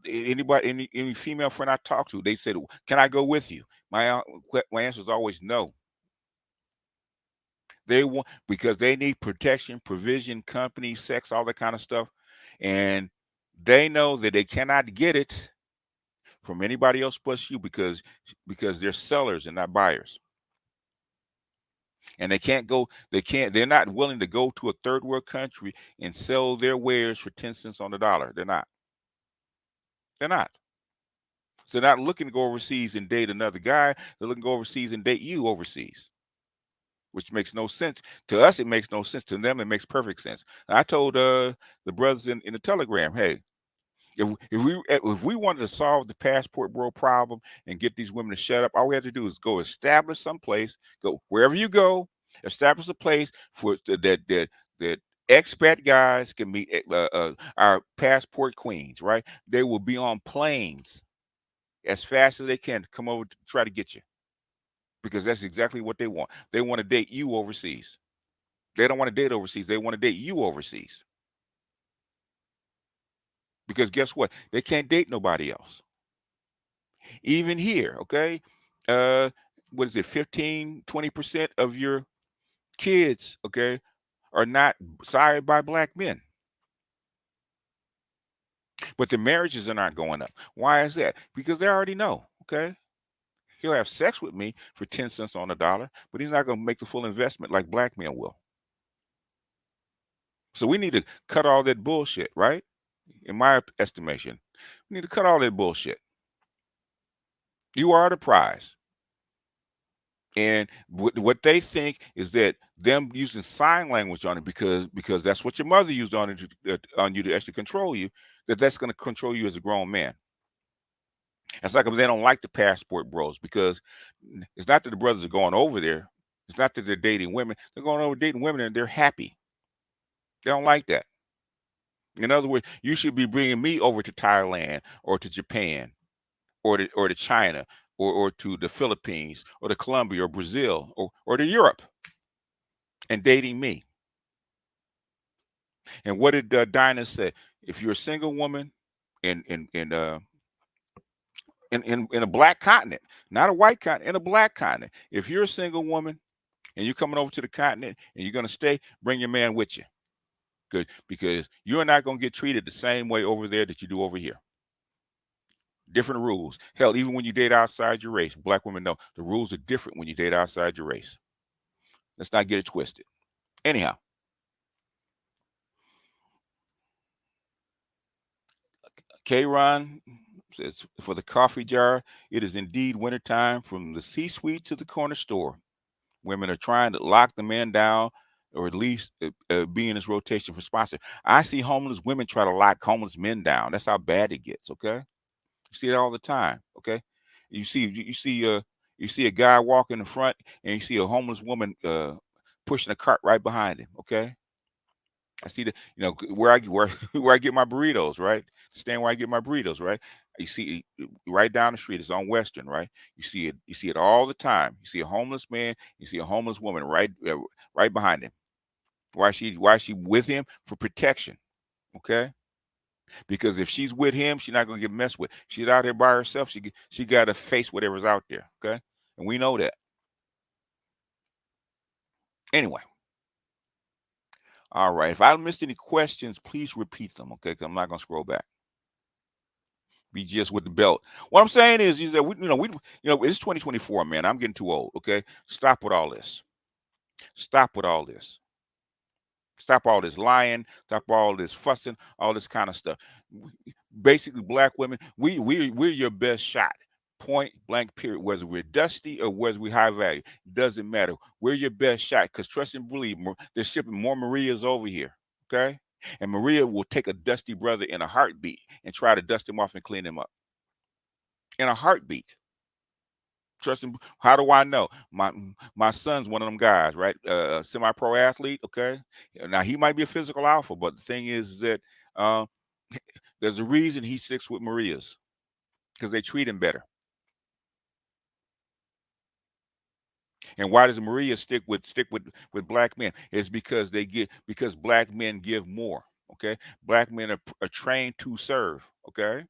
Anybody, any female friend I talk to, they said, "Can I go with you?" My answer is always no. They want because they need protection, provision, company, sex, all that kind of stuff, and they know that they cannot get it from anybody else but you because they're sellers and not buyers. And they're not willing to go to a third world country and sell their wares for 10 cents on the dollar. They're not. So they're not looking to go overseas and date another guy. They're looking to go overseas and date you overseas, which makes no sense. To us, it makes no sense. To them, it makes perfect sense. I told the brothers in the Telegram, hey, if we wanted to solve the passport bro problem and get these women to shut up, all we have to do is go establish some place, go wherever you go, establish a place for that expat guys can meet our passport queens, right? They will be on planes as fast as they can to come over to try to get you because that's exactly what they want. They want to date you overseas. They don't want to date overseas. They want to date you overseas. Because guess what? They can't date nobody else. Even here, okay? What is it? 15, 20% of your kids, okay, are not sired by black men. But the marriages are not going up. Why is that? Because they already know, okay? He'll have sex with me for 10 cents on the dollar, but he's not going to make the full investment like black men will. So we need to cut all that bullshit, right? In my estimation, we need to cut all that bullshit. You are the prize. And what they think is that them using sign language on it because that's what your mother used on you to actually control you, that's going to control you as a grown man. It's like they don't like the passport bros because it's not that the brothers are going over there. It's not that they're dating women. They're going over dating women and they're happy. They don't like that. In other words, you should be bringing me over to Thailand or to Japan or to China or to the Philippines or to Colombia or Brazil or to Europe and dating me. And what did Dinah say? If you're a single woman in a black continent, not a white continent, in a black continent, if you're a single woman and you're coming over to the continent and you're going to stay, bring your man with you. Good, because you're not going to get treated the same way over there that you do over here. Different rules. Hell, even when you date outside your race, black women know the rules are different when you date outside your race. Let's not get it twisted. Anyhow, K-Ron says, for the coffee jar, it is indeed wintertime from the C-suite to the corner store. Women are trying to lock the man down or at least be in this rotation for sponsor. I see homeless women try to lock homeless men down. That's how bad it gets, okay? You see it all the time, okay? You see a guy walk in the front and you see a homeless woman pushing a cart right behind him, okay? I see where I get my burritos, right? Stand where I get my burritos, right? You see right down the street. It's on Western, right? You see it all the time. You see a homeless man, you see a homeless woman right behind him. Why is she with him? For protection, okay? Because if she's with him, she's not gonna get messed with. She's out here by herself. She got to face whatever's out there. Okay, and we know that. Anyway, all right. If I missed any questions, please repeat them. Okay, 'cause I'm not gonna scroll back. Be just with the belt. What I'm saying is that it's 2024, man. I'm getting too old. Okay, stop with all this. Stop with all this. Stop all this lying. Stop all this fussing. All this kind of stuff. Basically, black women, we're your best shot. Point blank. Period. Whether we're dusty or whether we high value, doesn't matter. We're your best shot. Because trust and believe, they're shipping more Marias over here. Okay, and Maria will take a dusty brother in a heartbeat and try to dust him off and clean him up in a heartbeat. Trust him. How do I know? My son's one of them guys, right? Semi-pro athlete. Okay, now he might be a physical alpha, but the thing is that there's a reason he sticks with Marias, because they treat him better. And why does Maria stick with black men? It's because because black men give more. Okay, black men are trained to serve. Okay,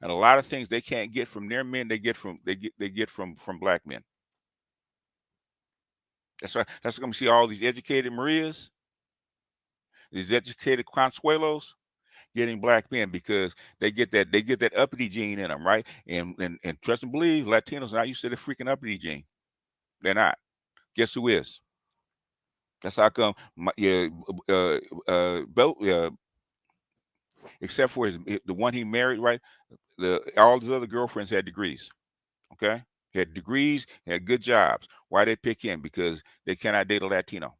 and a lot of things they can't get from their men, they get from black men. That's right. That's going to see all these educated Marias, these educated Consuelos getting black men, because they get that uppity gene in them, right? And trust and believe, Latinos are not used to the freaking uppity gene. They're not. Guess who is? That's how come except for the one he married, right? All his other girlfriends had degrees. Okay, had degrees, had good jobs. Why they pick him? Because they cannot date a Latino.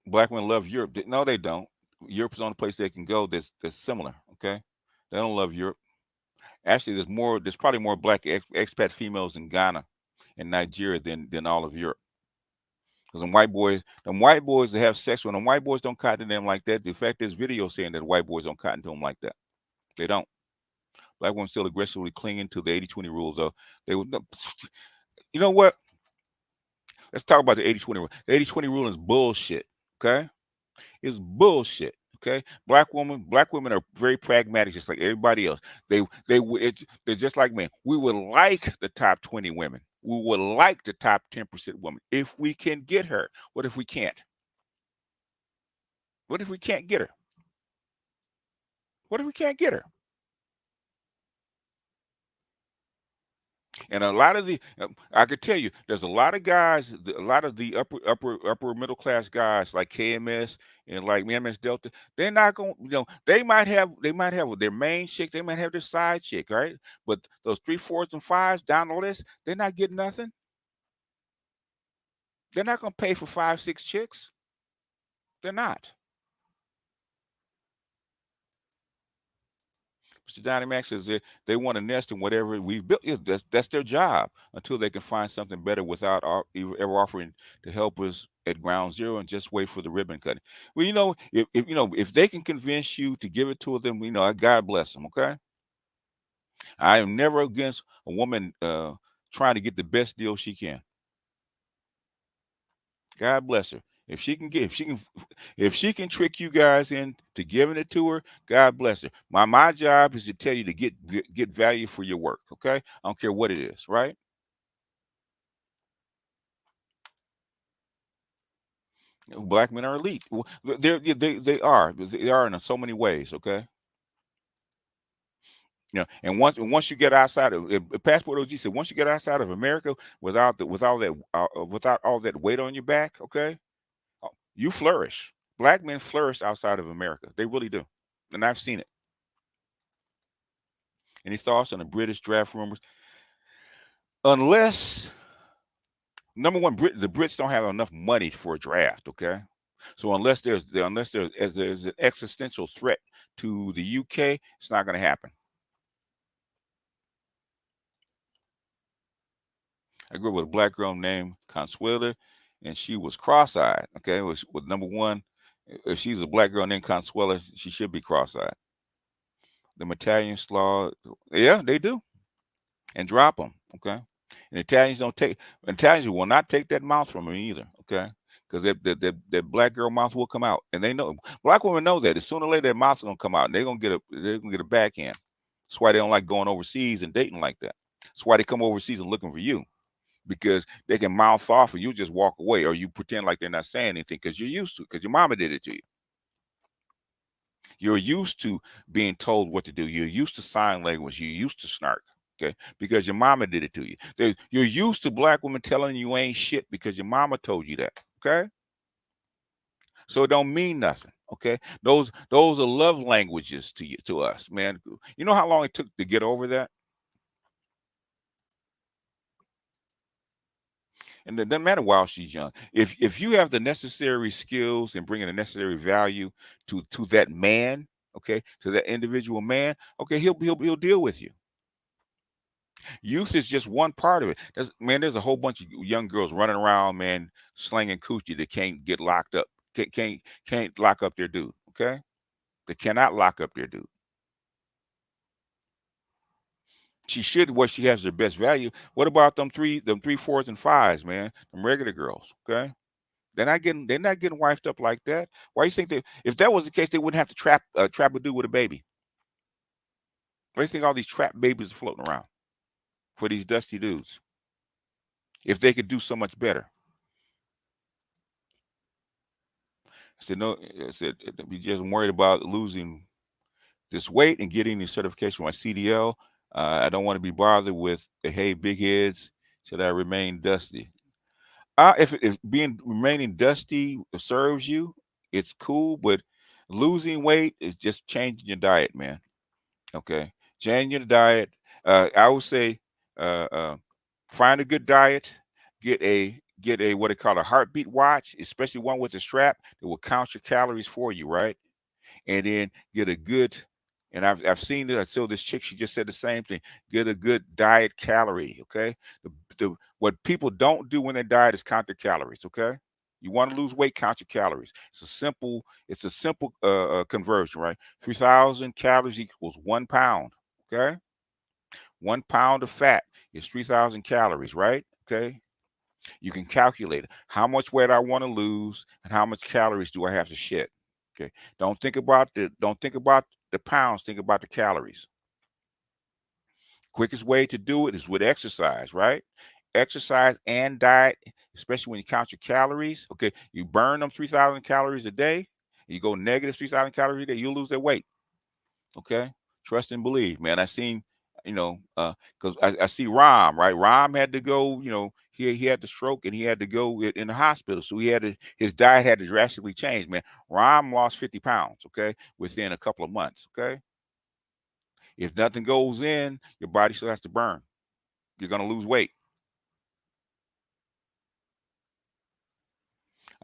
Black women love Europe. No, they don't. Europe is the only place they can go that's similar. Okay, they don't love Europe. Actually, there's probably more black expat females in Ghana and Nigeria than all of Europe. Because them white boys that have sex with them, white boys don't cotton to them like that. In fact, there's video saying that white boys don't cotton to them like that. They don't. Black women still aggressively clinging to the 80-20 rules, though. You know what? Let's talk about the 80-20 rule. The 80-20 rule is bullshit. Okay, it's bullshit. Okay, black women are very pragmatic, just like everybody else. They're just like men. We would like the top 20 women. We would like the top 10% women if we can get her. What if we can't? What if we can't get her? What if we can't get her? And a lot of I could tell you, there's a lot of guys, a lot of the upper middle class guys like KMS and like MS Delta. They're not going, they might have their main chick, they might have their side chick, right? But those 3, 4s, and 5s down the list, they're not getting nothing. They're not going to pay for 5, 6 chicks. They're not. Mr. Johnny Mac says they want to nest in whatever we've built. Yeah, that's their job until they can find something better without ever offering to help us at ground zero and just wait for the ribbon cutting. Well, if they can convince you to give it to them, God bless them. Okay, I am never against a woman trying to get the best deal she can. God bless her. If she can trick you guys into giving it to her, God bless her. My job is to tell you to get value for your work. Okay, I don't care what it is, right? Black men are elite. They are in so many ways. Okay. And once you get outside of Passport OG said, once you get outside of America without all that weight on your back, okay, you flourish. Black men flourish outside of America. They really do. And I've seen it. Any thoughts on the British draft rumors? Unless, number one, the Brits don't have enough money for a draft, okay? So unless there's an existential threat to the UK, it's not going to happen. I grew up with a black girl named Consuela, and she was cross-eyed. Okay, with number one, if she's a black girl named Consuela, she should be cross-eyed. The Italians slaw, yeah, they do, and drop them. Okay, and Italians will not take that mouse from them either. Okay, because that black girl mouth will come out, and they know black women know that. As sooner or later, that mouth's gonna come out, and they're gonna get a backhand. That's why they don't like going overseas and dating like that. That's why they come overseas and looking for you, because they can mouth off and you just walk away, or you pretend like they're not saying anything because you're used to it, because your mama did it to you. You're used to being told what to do. You're used to sign language. You're used to snark, okay, because your mama did it to you. You're used to black women telling you ain't shit because your mama told you that, okay? So it don't mean nothing, okay? Those are love languages to us, man. You know how long it took to get over that? And it doesn't matter while she's young. If you have the necessary skills and bringing the necessary value to that man, okay, to that individual man, okay, he'll deal with you. Youth is just one part of it. There's a whole bunch of young girls running around, man, slinging coochie that can't get locked up, can't lock up their dude, okay? They cannot lock up their dude. She should, where she has their best value. What about them 3, 4s, and 5s, man? Them regular girls, okay? They're not getting wifed up like that. Why you think if that was the case, they wouldn't have to trap a dude with a baby? Why do you think all these trap babies are floating around for these dusty dudes? If they could do so much better. I said, no, I said, we just worried about losing this weight and getting the certification for my CDL. I don't want to be bothered with, hey, big heads, should I remain dusty? If remaining dusty serves you, it's cool, but losing weight is just changing your diet, man. Okay, changing your diet. I would say find a good diet. Get a what they call a heartbeat watch, especially one with a strap that will count your calories for you, right? And then get a good, and I've seen it. I saw this chick, she just said the same thing. Get a good diet calorie, okay? What people don't do when they diet is count their calories, okay? You want to lose weight, count your calories. It's a simple conversion, right? 3,000 calories equals 1 pound, okay? 1 pound of fat is 3,000 calories, right? Okay. You can calculate how much weight I want to lose and how much calories do I have to shed. Okay. Don't think about the pounds, think about the calories. Quickest way to do it is with exercise, right? Exercise and diet, especially when you count your calories. Okay, you burn them 3,000 calories a day, you go negative 3,000 calories a day, you'll lose that weight. Okay, trust and believe, man. I seen, because I see Rom, right? Rom had to go, he had the stroke and he had to go in the hospital, so his diet had to drastically change, man. Rom lost 50 pounds, okay, within a couple of months. Okay, if nothing goes in, your body still has to burn. You're gonna lose weight.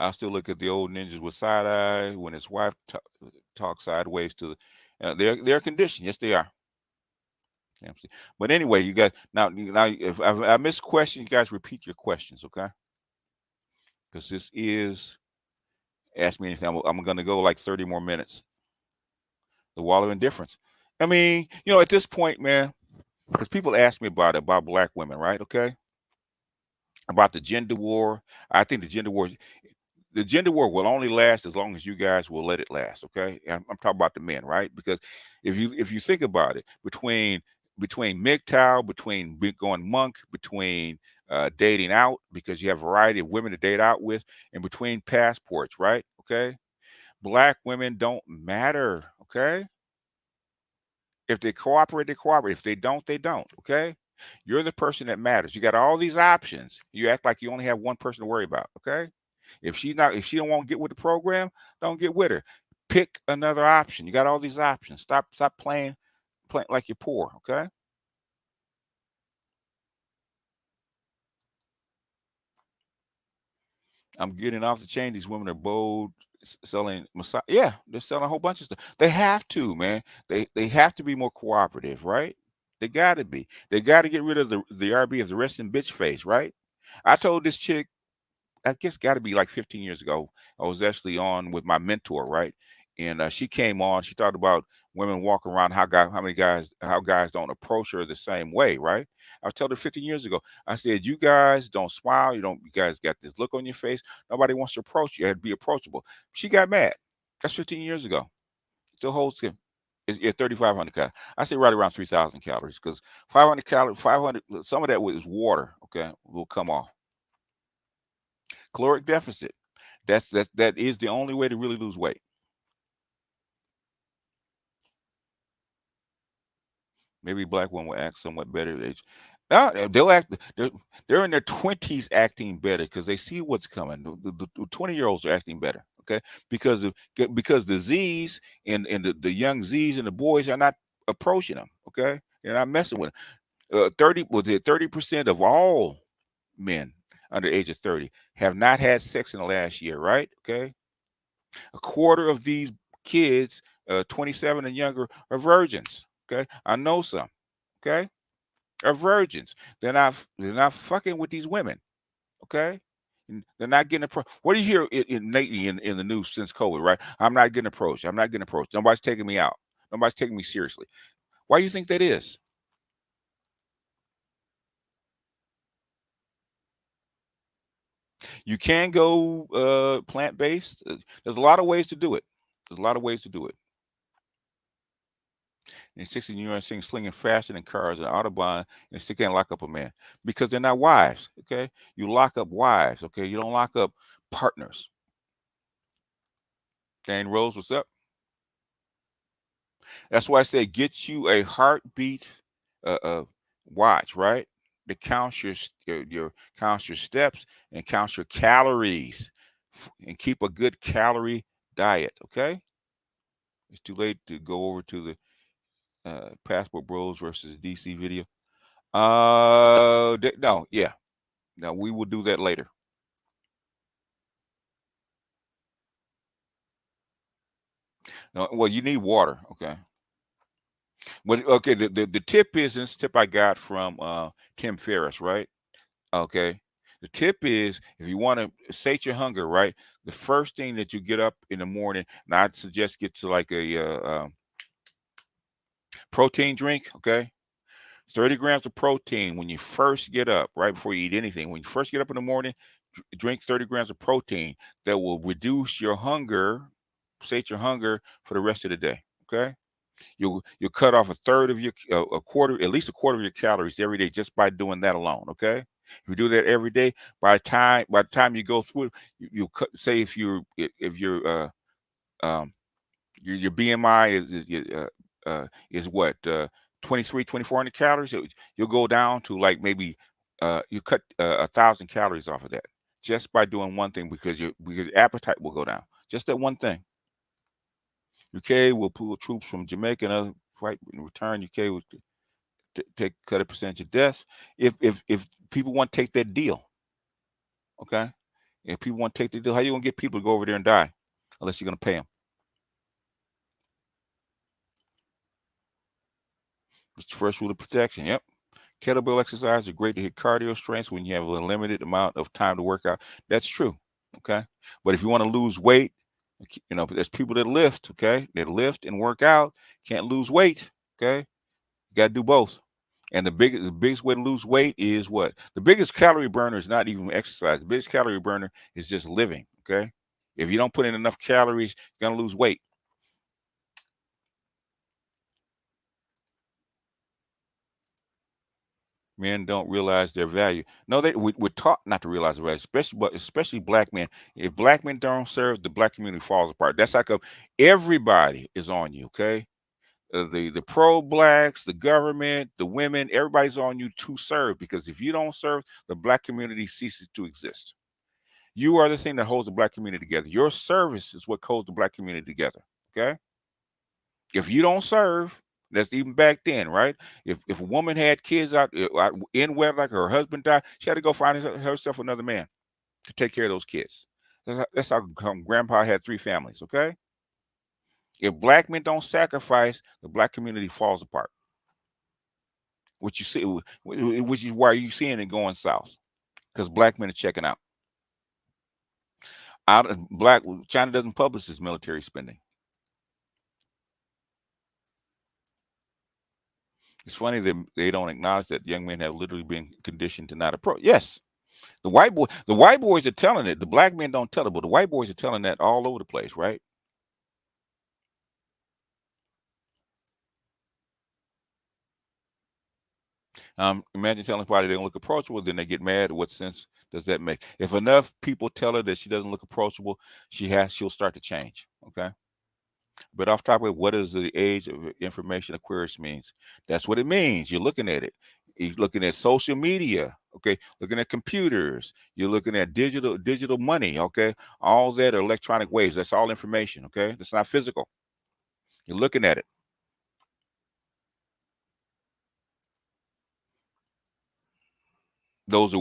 I still look at the old ninjas with side eye when his wife talks sideways to they're conditioned. Yes, they are. But anyway, you guys, now if I miss questions, you guys repeat your questions, okay? Because this is Ask Me Anything. I'm going to go like 30 more minutes. The wall of indifference. I mean, at this point, man, because people ask me about black women, right? Okay, about the gender war. I think the gender war will only last as long as you guys will let it last. Okay, I'm talking about the men, right? Because if you think about it, between MGTOW, between going monk, between dating out, because you have a variety of women to date out with, and between passports, right? Okay, black women don't matter. Okay, if they cooperate, they cooperate. If they don't, they don't. Okay, you're the person that matters. You got all these options. You act like you only have one person to worry about. Okay. If she don't want to get with the program, don't get with her. Pick another option. You got all these options. Stop playing like you're poor, okay? I'm getting off the chain. These women are bold, selling massage. Yeah, they're selling a whole bunch of stuff. They have to, man. They have to be more cooperative, right? They got to be. They got to get rid of the RB of the resting bitch face, right? I told this chick, I guess got to be like 15 years ago. I was actually on with my mentor, right? and she came on. She talked about women walking around, how guys don't approach her the same way, right? I told her 15 years ago. I said, you guys don't smile. You guys got this look on your face. Nobody wants to approach you. You had to be approachable. She got mad. That's 15 years ago. Still holds good. It's 3,500 calories. I say right around 3,000 calories, because 500 calories, 500, some of that is water, okay, will come off. Caloric deficit. That is the only way to really lose weight. Maybe black women will act somewhat better at age. They'll act. They're in their 20s acting better because they see what's coming. The 20-year-olds are acting better, okay, because the Z's and the young Z's and the boys are not approaching them, okay, they're not messing with them. 30% of all men under the age of 30 have not had sex in the last year, right? Okay, a quarter of these kids, 27 and younger, are virgins. Okay, I know some. Okay, are virgins. They're not fucking with these women. Okay, and they're not getting approached. What do you hear lately in the news since COVID? Right, I'm not getting approached. I'm not getting approached. Nobody's taking me out. Nobody's taking me seriously. Why do you think that is? You can go plant-based. There's a lot of ways to do it. There's a lot of ways to do it. In 60, you know, slinging faster than cars and Autobahn, and still can't lock up a man because they're not wives. Okay, you lock up wives. Okay, you don't lock up partners. Jane Rose, what's up? That's why I say get you a heartbeat watch, right? That counts your counts your steps and counts your calories, and keep a good calorie diet. Okay, it's too late to go over to the Passport Bros versus DC video. No, yeah, no, we will do that later. No, well, you need water, okay. But okay, the tip is, this tip I got from Tim Ferriss, right? Okay. The tip is, if you want to sate your hunger, right? The first thing that you get up in the morning, and I'd suggest get to like a protein drink, okay? 30 grams of protein when you first get up, right before you eat anything. When you first get up in the morning, drink 30 grams of protein. That will reduce your hunger, sate your hunger for the rest of the day. Okay, you'll cut off a third of your a quarter, at least a quarter of your calories every day just by doing that alone. Okay, if you do that every day, by the time you go through it, you'll cut. Say if your BMI is what 2,400 calories, you'll go down to like maybe you cut 1,000 calories off of that just by doing one thing, because your appetite will go down. Just that one thing. UK will pull troops from Jamaica and other right in return. UK will cut a percentage of deaths if people want to take that deal. Okay, if people want to take the deal, how you gonna get people to go over there and die unless you're gonna pay them? It's the first rule of protection. Yep. Kettlebell exercise are great to hit cardio strengths when you have a limited amount of time to work out. That's true. Okay. But if you want to lose weight, you know, there's people that lift, okay? That lift and work out, can't lose weight. Okay. You gotta do both. And the biggest way to lose weight is what? The biggest calorie burner is not even exercise. The biggest calorie burner is just living. Okay. If you don't put in enough calories, you're gonna lose weight. Men don't realize their value. No, we're taught not to realize their value, especially black men. If black men don't serve, the black community falls apart. That's like everybody is on you, okay? The pro-blacks, the government, the women, everybody's on you to serve, because if you don't serve, the black community ceases to exist. You are the thing that holds the black community together. Your service is what holds the black community together, okay? If you don't serve, that's even back then, right? If a woman had kids out in wedlock, her husband died, she had to go find herself another man to take care of those kids. That's how grandpa had 3 families, okay? If black men don't sacrifice, the black community falls apart. What you see, which is why you're seeing it going south, because black men are checking out. China doesn't publish its military spending. It's funny that they don't acknowledge that young men have literally been conditioned to not approach. Yes, the white boys are telling it. The black men don't tell it, but the white boys are telling that all over the place, right? Imagine telling somebody they don't look approachable, then they get mad. What sense does that make? If enough people tell her that she doesn't look approachable, she'll start to change. Okay. But off topic, what is the age of information Aquarius means? That's what it means. You're looking at it. You're looking at social media. Okay. Looking at computers. You're looking at digital money. Okay. All that are electronic waves. That's all information. Okay. That's not physical. You're looking at it. Those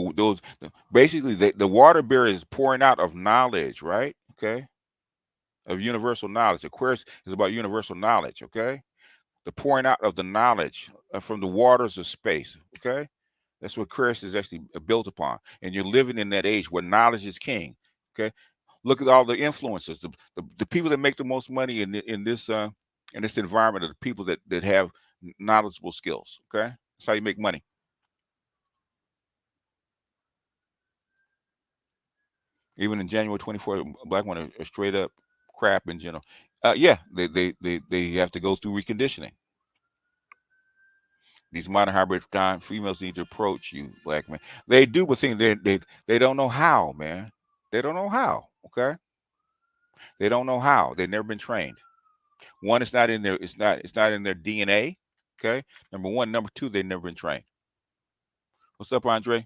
basically the water bearer is pouring out of knowledge, right? Okay. Of universal knowledge. Aquarius is about universal knowledge. Okay. The pouring out of the knowledge from the waters of space. Okay. That's what Aquarius is actually built upon. And you're living in that age where knowledge is king. Okay. Look at all the influencers, the people that make the most money in this environment are the people that have knowledgeable skills. Okay. That's how you make money. Even in January 24th, black women are straight up crap in general. Yeah, they have to go through reconditioning. These modern hybrid time females need to approach you, black men. They do, but they don't know how, man. They don't know how. Okay, they don't know how. They've never been trained. One, it's not in their it's not in their DNA. Okay, number one. Number two, they've never been trained. What's up, Andre?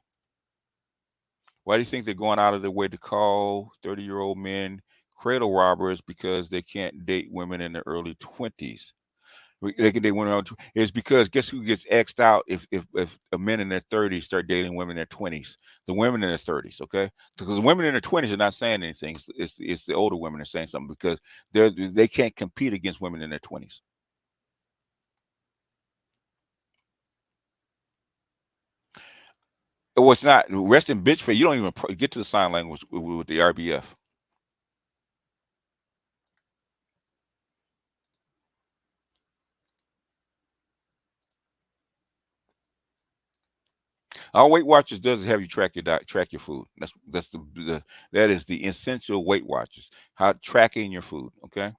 Why do you think they're going out of their way to call 30-year-old men cradle robbers because they can't date women in their early 20s? They can date women around. It's because guess who gets X'd out if a men in their 30s start dating women in their 20s? The women in their 30s, okay? Because the women in their 20s are not saying anything. It's the older women are saying something because they can't compete against women in their 20s. Oh, it's not rest in bitch face. You don't even get to the sign language with the RBF. All Weight Watchers does is have you track your diet, track your food. That is the essential Weight Watchers. How tracking your food. Okay.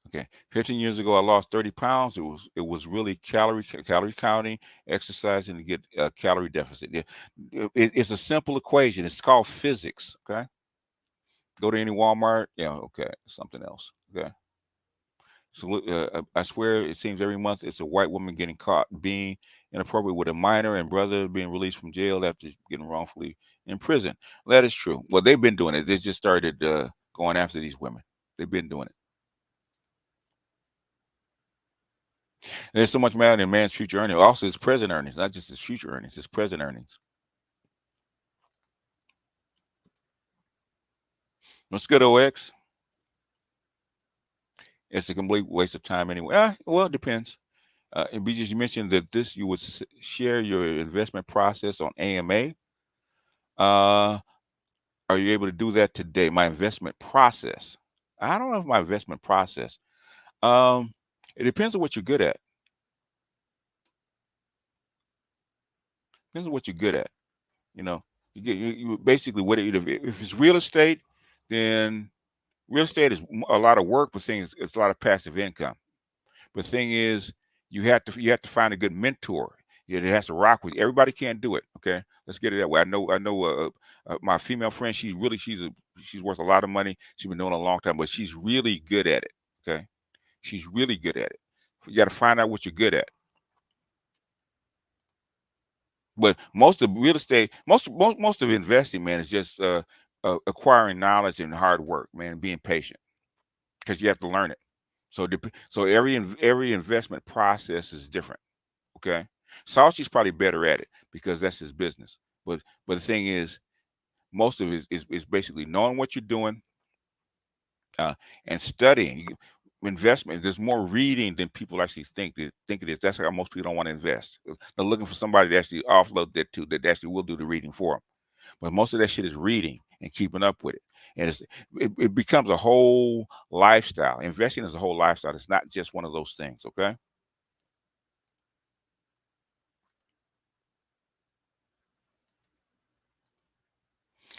Okay. 15 years ago, I lost 30 pounds. It was really calorie counting, exercising to get a calorie deficit. It's a simple equation. It's called physics. Okay. Go to any Walmart. Yeah. Okay. Something else. Okay. So I swear, it seems every month it's a white woman getting caught being inappropriate with a minor and brother being released from jail after getting wrongfully in prison. That is true. Well, they've been doing it. They just started going after these women. They've been doing it. And there's so much matter in man's future earnings. Also, his present earnings, not just his future earnings, his present earnings. What's good, OX? It's a complete waste of time anyway. Well, it depends. And BJ, you mentioned that you would share your investment process on AMA. Are you able to do that today? My investment process. I don't know if my investment process. It depends on what you're good at. Depends on what you're good at. You basically if it's real estate, then real estate is a lot of work, but it's a lot of passive income. But the thing is, you have to find a good mentor. It has to rock with you. Everybody can't do it. Okay, let's get it that way. I know. My female friend, she's worth a lot of money. She's been doing it a long time, but she's really good at it. Okay, she's really good at it. You got to find out what you're good at. But most of real estate, most of investing, man, is just acquiring knowledge and hard work, man, being patient, because you have to learn it. So every investment process is different. Okay, Salchi's probably better at it because that's his business. But the thing is, most of it is basically knowing what you're doing and studying. Investment, there's more reading than people actually think it is. That's how most people don't want to invest. They're looking for somebody to actually offload that to, that actually will do the reading for them. But most of that shit is reading and keeping up with it. And it becomes a whole lifestyle. Investing is a whole lifestyle. It's not just one of those things, okay?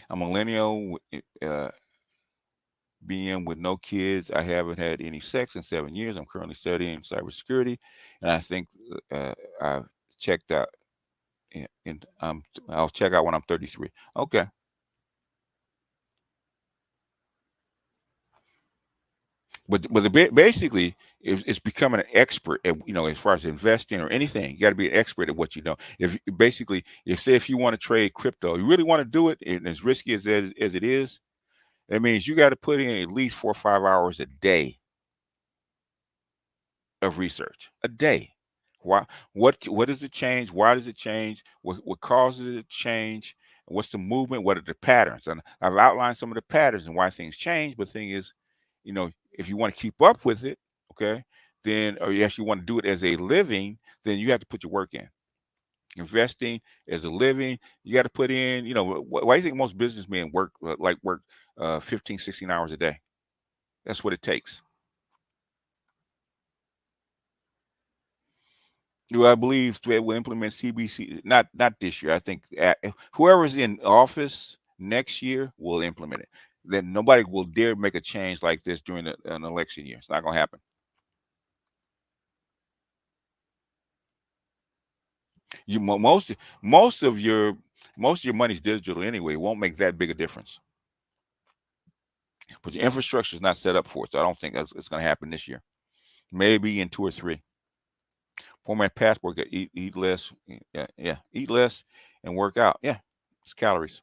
I'm a millennial, being with no kids. I haven't had any sex in 7 years. I'm currently studying cybersecurity, and I think I've checked out. And I'll check out when I'm 33. Okay. But basically, it's becoming an expert at, as far as investing or anything. You got to be an expert at what you know. If basically, if you want to trade crypto, you really want to do it, and as risky as it is, that means you got to put in at least 4 or 5 hours a day of research a day. Why? What does it change? Why does it change? What causes it to change? What's the movement? What are the patterns? And I've outlined some of the patterns and why things change. But the thing is, if you want to keep up with it, okay, then, or yes, you want to do it as a living, then you have to put your work in. Investing as a living, you got to put in, why do you think most businessmen work 15, 16 hours a day? That's what it takes. Do I believe Fed will implement CBC? Not this year. I think whoever's in office next year will implement it. Then nobody will dare make a change like this during an election year. It's not going to happen. Most of your money's digital anyway. It won't make that big a difference. But your infrastructure is not set up for it, so I don't think it's going to happen this year. Maybe in 2 or 3. Format passport, eat less. Yeah, eat less and work out. Yeah, it's calories.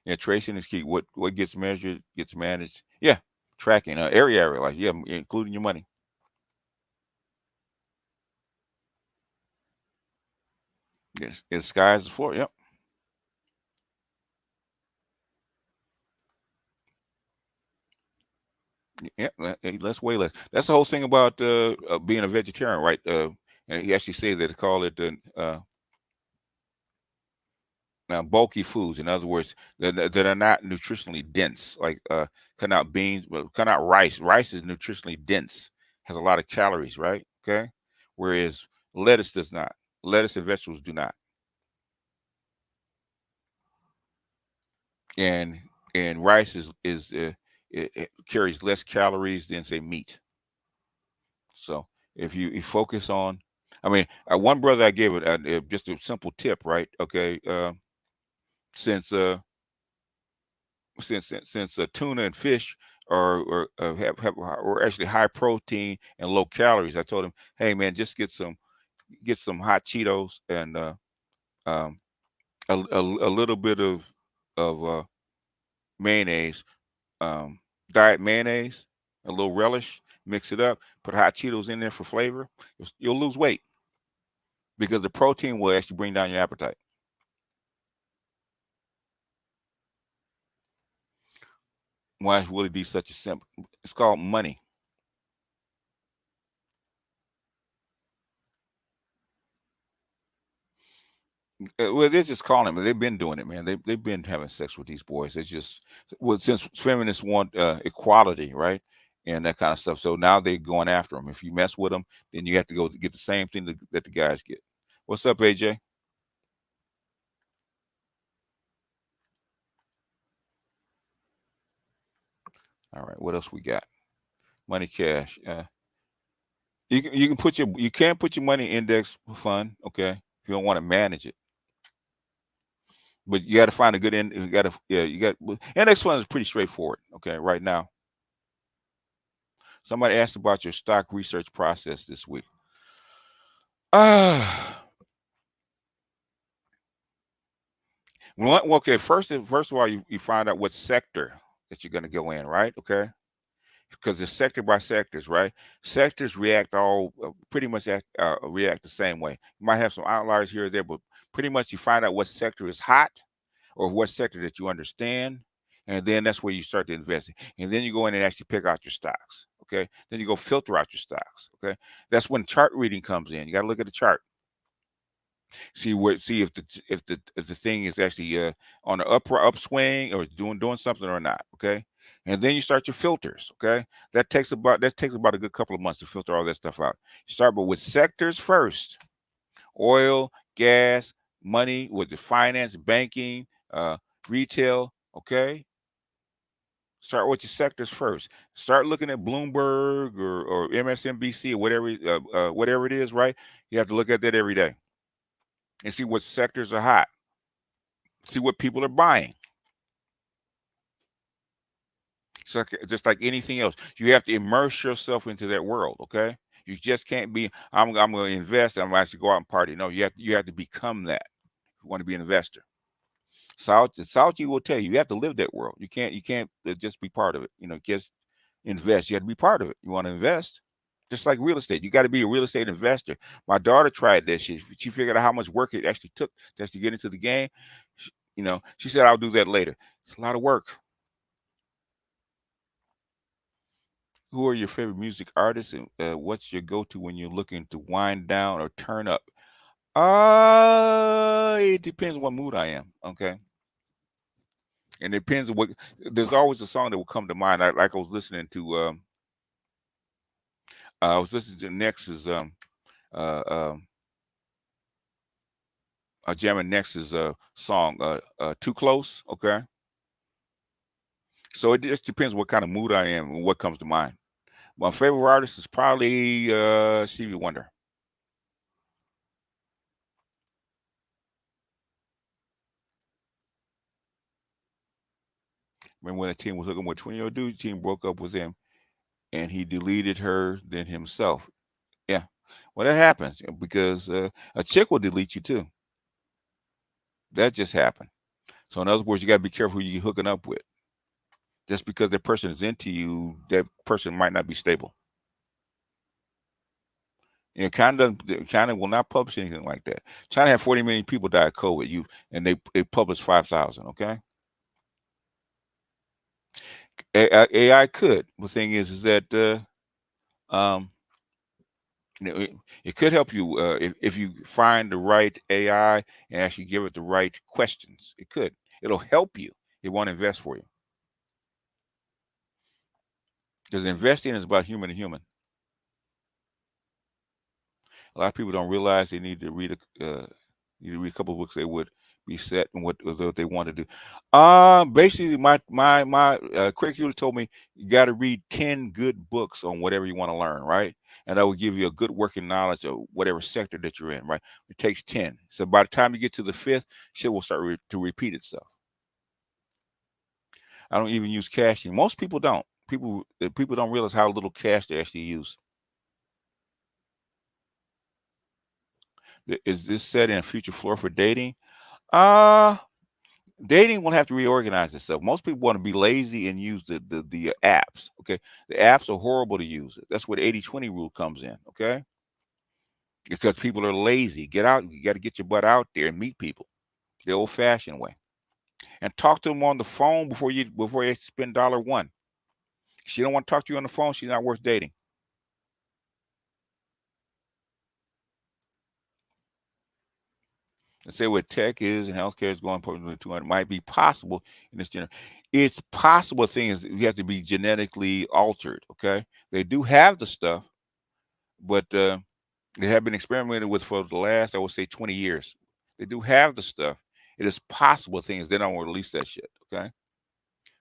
Yeah, tracing is key. What gets measured gets managed. Yeah, tracking, area, like, yeah, including your money. Yes, the sky is the floor. Yep. Yeah, let's weigh less. That's the whole thing about being a vegetarian, right? And he actually said that they call it bulky foods. In other words, that are not nutritionally dense, like cutting out beans, cutting out rice. Rice is nutritionally dense, has a lot of calories, right? Okay, whereas lettuce does not. Lettuce and vegetables do not. And rice it carries less calories than, say, meat. So if you focus on, I mean, one brother I gave it just a simple tip, right? Okay, since tuna and fish are actually high protein and low calories, I told him, hey man, just get some hot Cheetos and a little bit of mayonnaise, diet mayonnaise, a little relish, mix it up, put hot Cheetos in there for flavor. You'll lose weight because the protein will actually bring down your appetite. Why is Willie D such a simp? It's called money. Well, they're just calling it, but they've been doing it, man. They've been having sex with these boys. It's just, well, since feminists want equality, right, and that kind of stuff. So now they're going after them. If you mess with them, then you have to go to get the same thing that the guys get. What's up, AJ? All right, what else we got? Money, cash. You can't put your money in index fund, okay, if you don't want to manage it. But you got to find a good end. Index fund is pretty straightforward. Okay, right now. Somebody asked about your stock research process this week. Okay, first of all, you find out what sector that you're going to go in, right? Okay, because it's sector by sectors, right? Sectors react pretty much react the same way. You might have some outliers here or there, but pretty much you find out what sector is hot or what sector that you understand, and then that's where you start to invest. And then you go in and actually pick out your stocks. Okay, then you go filter out your stocks. Okay, that's when chart reading comes in. You got to look at the chart, see if the thing is actually on the upswing or doing something or not. Okay, and then you start your filters. Okay, that takes about a good couple of months to filter all that stuff out. You start with sectors first: oil, gas, money, with the finance, banking, retail. Okay, start with your sectors first. Start looking at Bloomberg or MSNBC or whatever it is. Right, you have to look at that every day and see what sectors are hot. See what people are buying. So just like anything else, you have to immerse yourself into that world. Okay, you just can't be. I'm going to invest. I'm actually go out and party. No, you have to become that. If you want to be an investor. Sauchi will tell you have to live that world. You can't just be part of it. Just invest. You have to be part of it. You want to invest, just like real estate. You got to be a real estate investor. My daughter tried that. She figured out how much work it actually took just to get into the game. She said, I'll do that later. It's a lot of work. Who are your favorite music artists, and what's your go-to when you're looking to wind down or turn up? It depends what mood I am. Okay. And it depends on what. There's always a song that will come to mind. I was listening to. I was listening to Nex's. Jamming Nex's song. Too Close. Okay. So it just depends what kind of mood I am and what comes to mind. My favorite artist is probably Stevie Wonder. Remember when the team was hooking with 20-year-old dude? The team broke up with him, and he deleted her then himself. Yeah, well, that happens because a chick will delete you too. That just happened. So in other words, you got to be careful who you're hooking up with. Just because that person is into you, that person might not be stable. China will not publish anything like that. China had 40 million people die of COVID. And they published 5,000. Okay. AI could. The thing is that it could help you if you find the right AI and actually give it the right questions. It could. It'll help you. It won't invest for you. Because investing is about human to human. A lot of people don't realize they need to read a couple of books they would be set in what they want to do. Basically, my curriculum told me you got to read 10 good books on whatever you want to learn, right? And that will give you a good working knowledge of whatever sector that you're in, right? It takes 10. So by the time you get to the 5th, shit will start to repeat itself. I don't even use caching. Most people don't. People don't realize how little cash they actually use. Is this set in a future floor for dating? Dating will have to reorganize itself. Most people want to be lazy and use the apps. Okay, the apps are horrible to use. That's where the 80-20 rule comes in. Okay, because people are lazy. Get out. You got to get your butt out there and meet people the old-fashioned way, and talk to them on the phone before you spend $1. If she don't want to talk to you on the phone, she's not worth dating. Let's say what tech is and healthcare is going to 200 might be possible in this generation. It's possible. Thing is, you have to be genetically altered. Okay, they do have the stuff, but they have been experimented with for the last, I would say, 20 years. They do have the stuff. It is possible. Things they don't want to release that shit. Okay,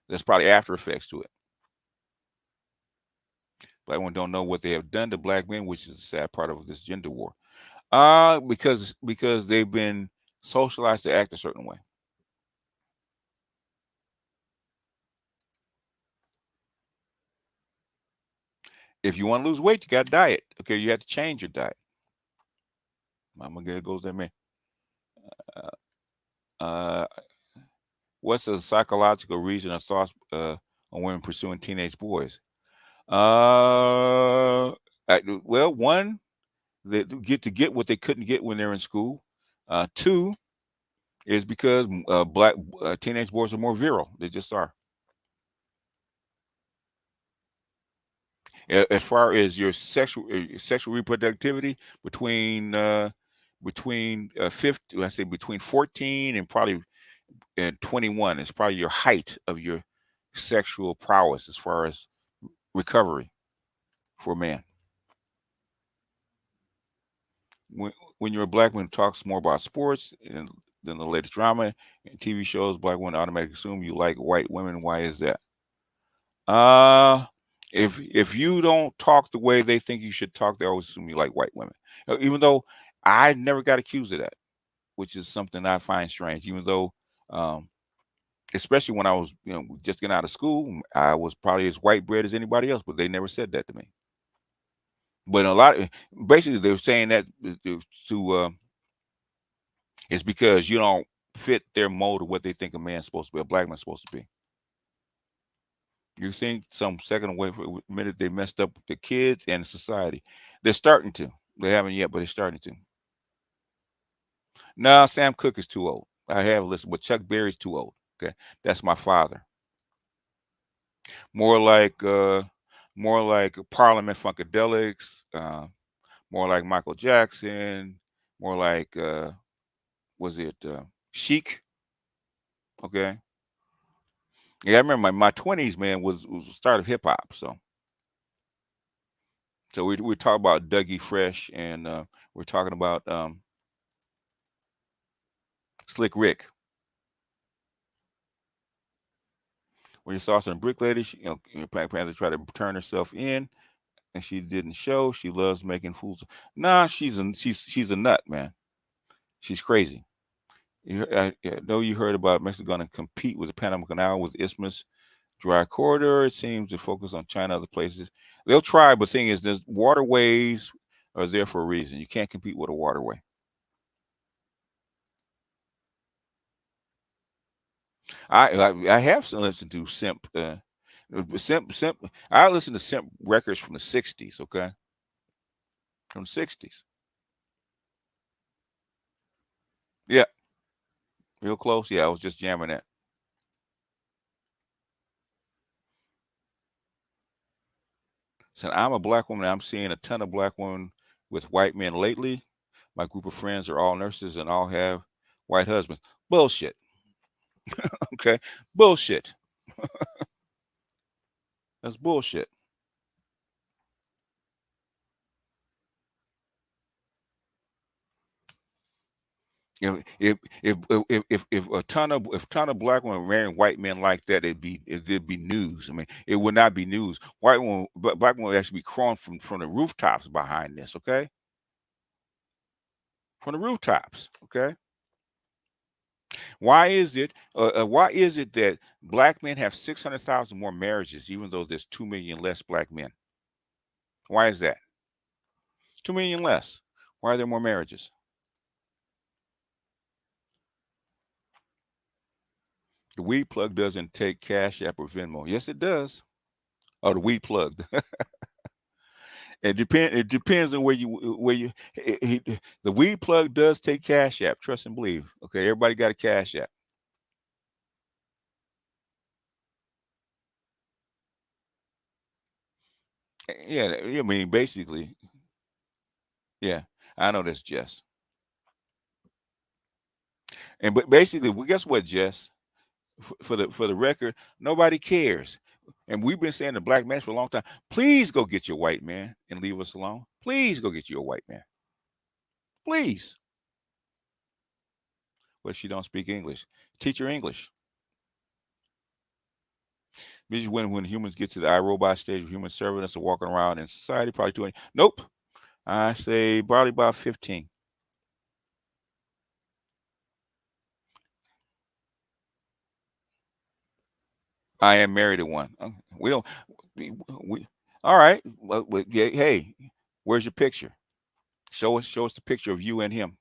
there's probably after effects to it. Black women don't know what they have done to black men, which is a sad part of this gender war. Because they've been socialized to act a certain way. If you want to lose weight, you got to diet. Okay, you have to change your diet. Mama, there goes that man. What's the psychological reason or thoughts on women pursuing teenage boys? Well, one, they get what they couldn't get when they're in school. Two is because black teenage boys are more virile. They just are. As far as your sexual reproductivity between 50, I say between 14 and probably 21 is probably your height of your sexual prowess as far as recovery for a man. When you're a black woman who talks more about sports than the latest drama and TV shows, black women automatically assume you like white women. Why is that? If you don't talk the way they think you should talk, they always assume you like white women. Even though I never got accused of that, which is something I find strange. Even though, especially when I was, just getting out of school, I was probably as white bread as anybody else, but they never said that to me. But basically, they were saying that it's because you don't fit their mold of what they think a man's supposed to be, a black man's supposed to be. You think some second away for a minute they messed up the kids and society. They're starting to. They haven't yet, but they're starting to. No, Sam Cooke is too old. I have listened, but Chuck Berry's too old. Okay, that's my father. More like Parliament Funkadelics. More like Michael Jackson. More like was it Chic? Okay. Yeah, I remember my 20s, man, was the start of hip hop. So we talk about Dougie Fresh, and we're talking about Slick Rick. When you saw some brick lady, Black Panther tried to turn herself in, and she didn't show. She loves making fools. Nah, she's a nut, man. She's crazy. I know you heard about Mexico going to compete with the Panama Canal with Isthmus Dry Corridor. It seems to focus on China, other places. They'll try, but the thing is, there's waterways are there for a reason. You can't compete with a waterway. I have listened to Simp. Simp. I listened to Simp records from the '60s. Okay, from the '60s. Yeah, real close. Yeah, I was just jamming that. So I'm a black woman. I'm seeing a ton of black women with white men lately. My group of friends are all nurses and all have white husbands. Bullshit. Okay, bullshit. That's bullshit. If a ton of black women marrying white men like that, it'd be news. I mean, it would not be news. White women, black women would actually be crawling from the rooftops behind this. Okay, from the rooftops. Okay. Why is it? Why is it that black men have 600,000 more marriages, even though there's 2 million less black men? Why is that? 2 million less. Why are there more marriages? The weed plug doesn't take Cash App or Venmo. Yes, it does. Oh, the weed plug. It depends on where you. The weed plug does take Cash App. Trust and believe. Okay, everybody got a Cash App. Yeah, I mean, basically, yeah. I know that's Jess. But basically, well, guess what, Jess? For the record, nobody cares. And we've been saying to black men for a long time, please go get your white man and leave us alone. Please go get you a white man. Please. But she don't speak English. Teach her English. Maybe when humans get to the iRobot stage, humans serving us and walking around in society, probably 20. Nope. I say probably about 15. I am married to one. We don't. We all right. Well, hey, where's your picture? Show us the picture of you and him.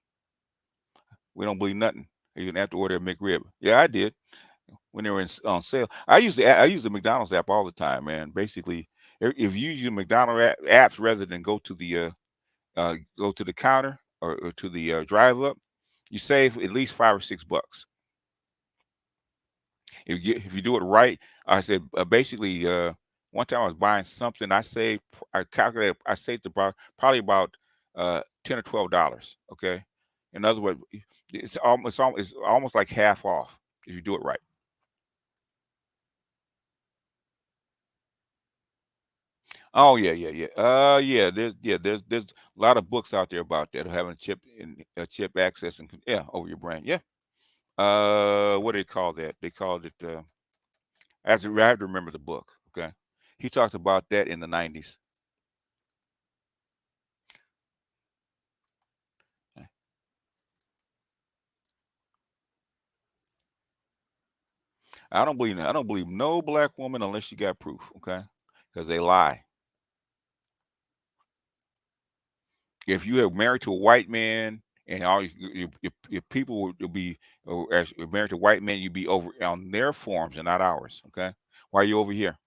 We don't believe nothing. You're gonna have to order a McRib. Yeah, I did when they were on sale. I use the McDonald's app all the time, man. Basically, if you use McDonald's apps rather than go to the counter or to the drive up, you save at least $5 or $6. If you do it right, I said basically One time I was buying something. I calculated. I saved about probably about $10 or $12. Okay. In other words, it's almost like half off if you do it right. Oh yeah. There's a lot of books out there about that, having chip access and over your brain. Yeah. What do they call that? They called it. I have to remember the book. Okay. He talked about that in the 90s. I don't believe that. I don't believe no black woman unless you got proof. Okay. Because they lie. If you are married to a white man and all your people will be as you're married to white men, you be over on their forms and not ours. Okay. Why are you over here?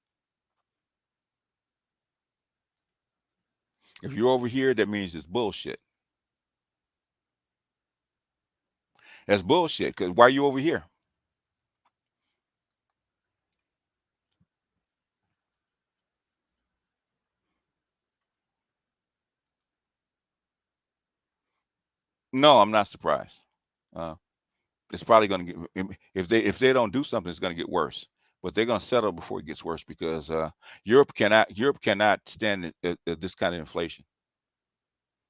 If you're over here, that means it's bullshit. That's bullshit. Because why are you over here? No, I'm not surprised. Uh, it's probably going to get if they don't do something, it's going to get worse. But they're going to settle before it gets worse because Europe cannot stand this kind of inflation.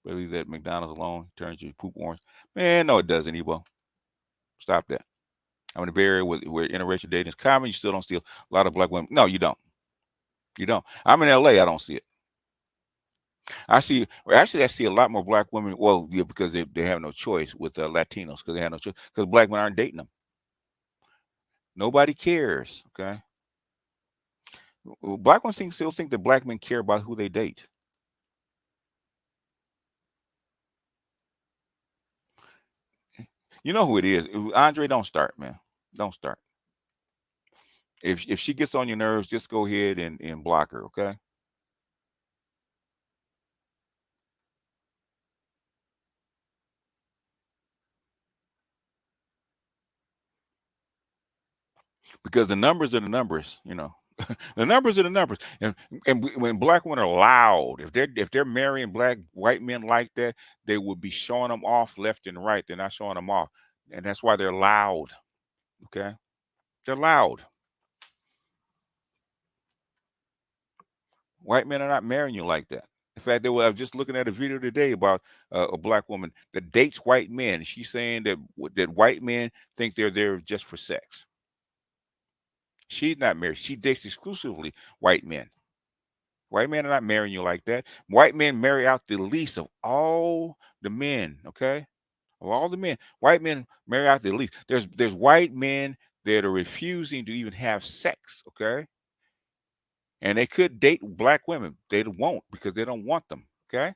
Believe that McDonald's alone turns your poop orange. Man, no, it doesn't, Ebo. Stop that. I'm in the Bay Area where interracial dating is common. You still don't see a lot of black women. No, you don't. You don't. I'm in LA. I don't see it. I see a lot more black women. Well, yeah, because they have no choice with Latinos because they have no choice because black men aren't dating them. Nobody cares. Okay. Black ones still think that black men care about who they date. You know who it is. Andre, don't start, man. Don't start. If she gets on your nerves, just go ahead and block her, okay? Because the numbers are the numbers, you know. The numbers are the numbers. And when black women are loud, if they're marrying white men like that, they would be showing them off left and right. They're not showing them off. And that's why they're loud. Okay? They're loud. White men are not marrying you like that. In fact, I was just looking at a video today about a black woman that dates white men. She's saying that white men think they're there just for sex. She's not married. She dates exclusively white men. White men are not marrying you like that. White men marry out the least of all the men. Okay, of all the men, white men marry out the least. There's white men that are refusing to even have sex. Okay, and they could date black women. They won't because they don't want them. Okay.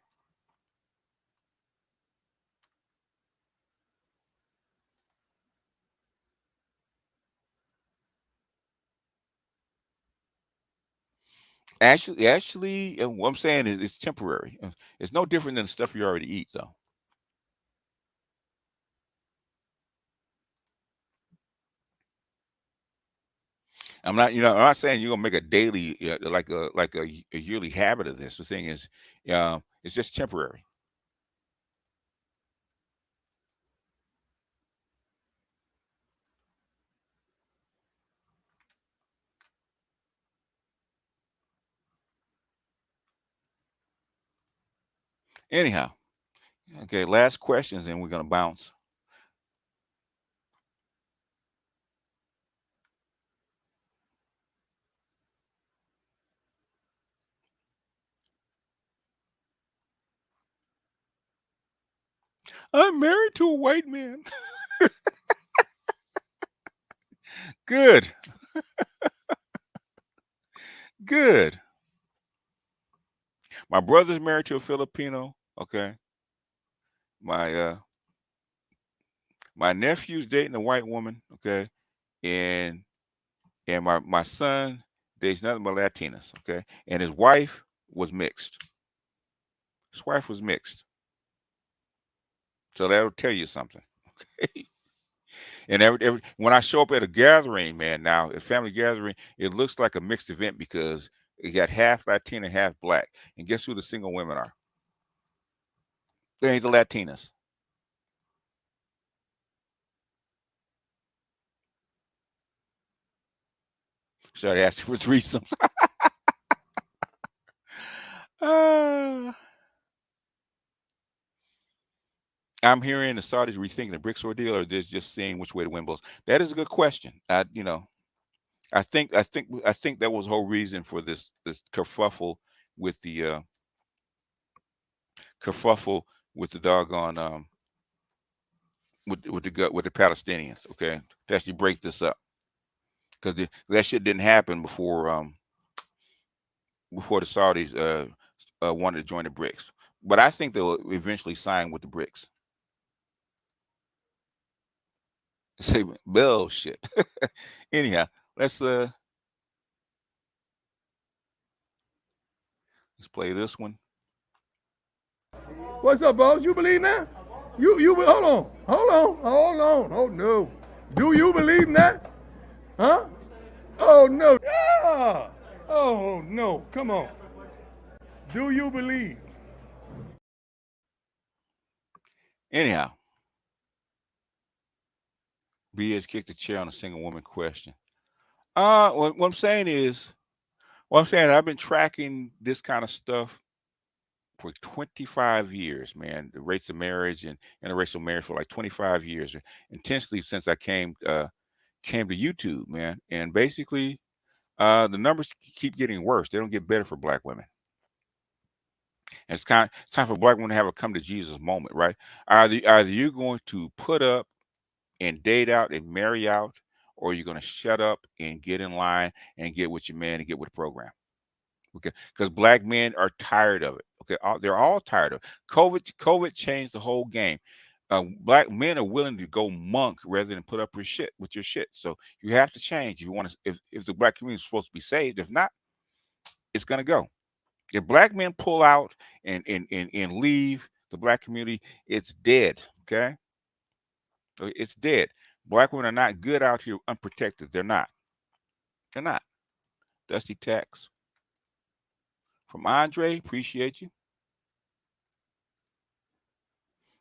Actually, what I'm saying is it's temporary. It's no different than the stuff you already eat, though. I'm not saying you're gonna make a daily, like a yearly habit of this. The thing is, it's just temporary. Anyhow, okay. Last questions, and we're gonna bounce. I'm married to a white man. Good, good. My brother's married to a Filipino. Okay. My my nephew's dating a white woman. Okay, and my son dates nothing but Latinas. Okay, and his wife was mixed. His wife was mixed. So that'll tell you something. Okay. And when I show up at a gathering, man, now a family gathering, it looks like a mixed event because You got half Latina, half black. And guess who the single women are? They ain't the Latinas. Should I ask for threesomes? I'm hearing the Saudis rethinking the BRICS ordeal, or they're just seeing which way the wind blows. That is a good question. I think that was the whole reason for this kerfuffle with the doggone with the Palestinians. Okay, to actually break this up, because that shit didn't happen before the Saudis wanted to join the BRICS. But I think they'll eventually sign with the BRICS. Say bullshit. Anyhow, let's play this one. What's up, boss? You believe that? You hold on. Oh no. Do you believe that? Huh? Oh no. Ah! Oh no. Come on. Do you believe? Anyhow, B has kicked the chair on a single woman question. What I'm saying is, I've been tracking this kind of stuff for 25 years, man. The rates of marriage and interracial marriage for like 25 years, intensely since I came to YouTube, man. And basically, the numbers keep getting worse. They don't get better for black women. And it's time for black women to have a come to Jesus moment, right? Either you going to put up and date out and marry out, or you're going to shut up and get in line and get with your man and get with the program. Okay, because black men are tired of it. Okay, they're all tired of it. COVID changed the whole game. Black men are willing to go monk rather than put up with your shit. So you have to change if you want to. If the black community is supposed to be saved, if not, it's gonna go. If black men pull out and leave the black community, it's dead. Okay, it's dead. Black women are not good out here unprotected. They're not. They're not. Dusty Tax. From Andre, appreciate you.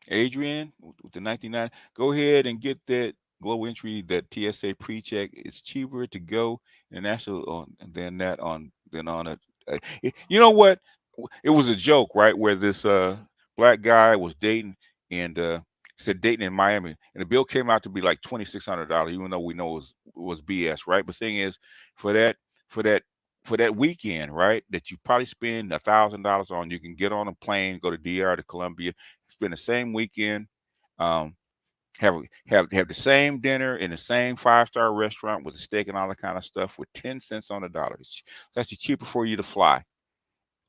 Adrian with the 1990. Go ahead and get that global entry, that TSA pre-check. It's cheaper to go international than on it. You know what? It was a joke, right? Where this black guy was dating and said dating in Miami, and the bill came out to be like $2,600, even though we know it was BS, right? But the thing is, for that weekend, right, that you probably spend $1,000 on, you can get on a plane, go to DR, to Columbia, spend the same weekend, have the same dinner in the same 5-star restaurant with the steak and all that kind of stuff with 10 cents on the dollar. It's actually cheaper for you to fly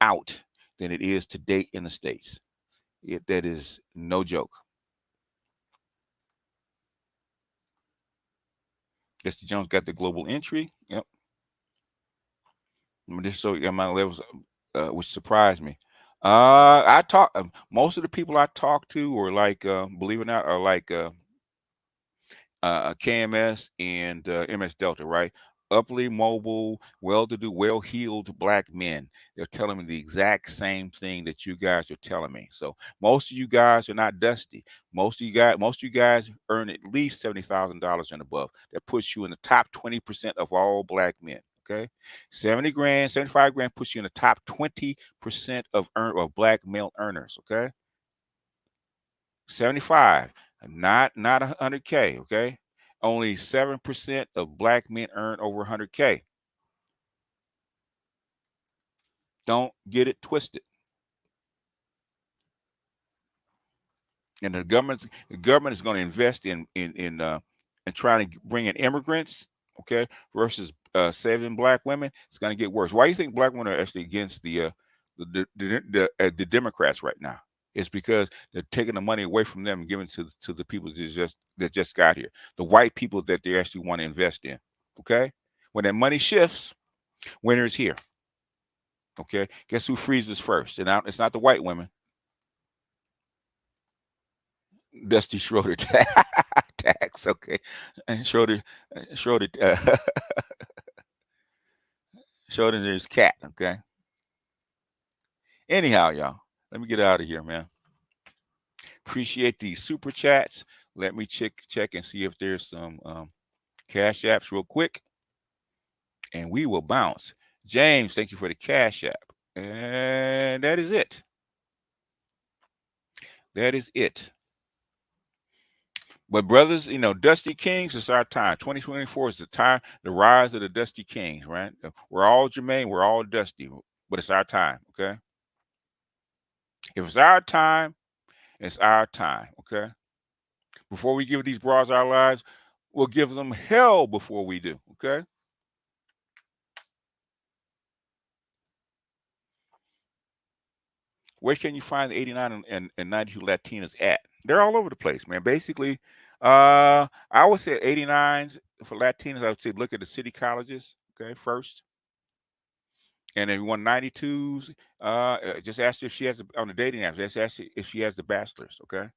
out than it is to date in the States. That is no joke. Jesse Jones got the global entry. Yep. Just so my levels, which surprised me. Most of the people I talk to are like, believe it or not, are like KMS and MS Delta, right? Uply mobile, well-to-do, well-heeled black men. They're telling me the exact same thing that you guys are telling me. So most of you guys are not dusty. Most of you guys earn at least $70,000 and above. That puts you in the top 20% of all black men. Okay, 70 grand, 75 grand puts you in the top 20% of black male earners. Okay, 75, not 100K. Okay, only 7% of black men earn over 100K. Don't get it twisted. And the government is going to invest in trying to bring in immigrants. Okay, versus saving black women. It's going to get worse. Why do you think black women are actually against the Democrats right now? It's because they're taking the money away from them and giving it to the people that just got here, the white people that they actually want to invest in. Okay, when that money shifts, winner is here. Okay, guess who freezes first? And it's not the white women. Dusty Schroeder tax. Okay, and Schroeder. Showed him there's cat. Okay. Anyhow, y'all, let me get out of here, man. Appreciate these super chats. Let me check and see if there's some cash apps real quick, and we will bounce. James, thank you for the cash app, and that is it. That is it. But brothers, you know, Dusty Kings, it's our time. 2024 is the time, the rise of the Dusty Kings, right? We're all Jermaine, we're all Dusty, but it's our time, okay? If it's our time, it's our time, okay? Before we give these broads our lives, we'll give them hell before we do, okay? Where can you find the 89 and 92 Latinas at? They're all over the place, man. Basically, I would say 89s for Latinas. I would say look at the city colleges, okay, first. And then you want 92s, just ask her if she has on the dating apps. Just ask her if she has the bachelor's, okay?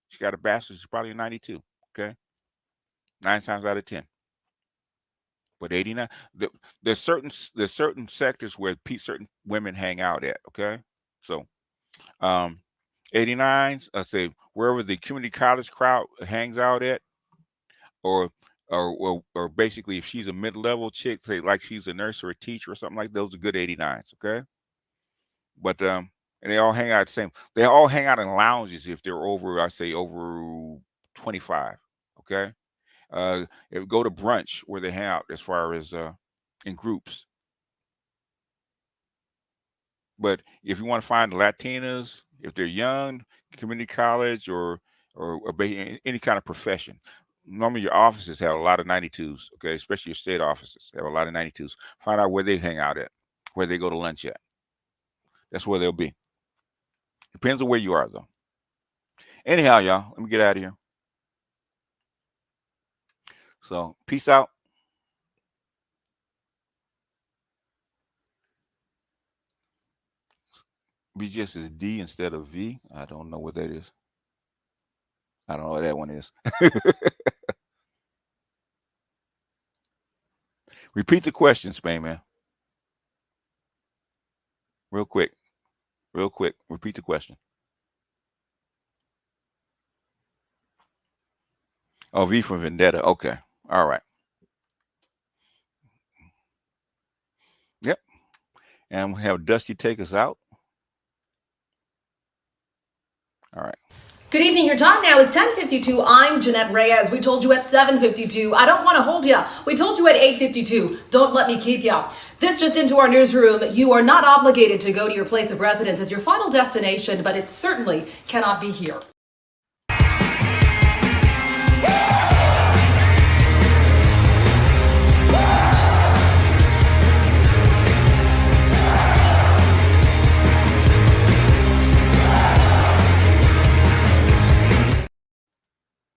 She got a bachelor's, she's probably a 92, okay? 9 times out of 10. But 89, there's certain sectors where certain women hang out at, okay? So 89s, I say wherever the community college crowd hangs out at, or basically if she's a mid-level chick, say like she's a nurse or a teacher or something like those are good 89s, okay? But and they all hang out the same. They all hang out in lounges if they're over, I say over 25, okay? Go to brunch where they hang out as far as in groups. But if you want to find Latinas, if they're young, community college or any kind of profession, normally your offices have a lot of 92s, okay? Especially your state offices have a lot of 92s. Find out where they hang out at, where they go to lunch at. That's where they'll be. Depends on where you are, though. Anyhow, y'all, let me get out of here. So, peace out. BGS is D instead of V. I don't know what that is. I don't know what that one is. Repeat the question, Spain Man. Real quick. Repeat the question. Oh, V for Vendetta. Okay. All right. Yep. And we'll have Dusty take us out. All right. Good evening. Your time now is 10:52. I'm Jeanette Reyes. We told you at 7:52. I don't want to hold you. We told you at 8:52. Don't let me keep you. This just into our newsroom. You are not obligated to go to your place of residence as your final destination, but it certainly cannot be here.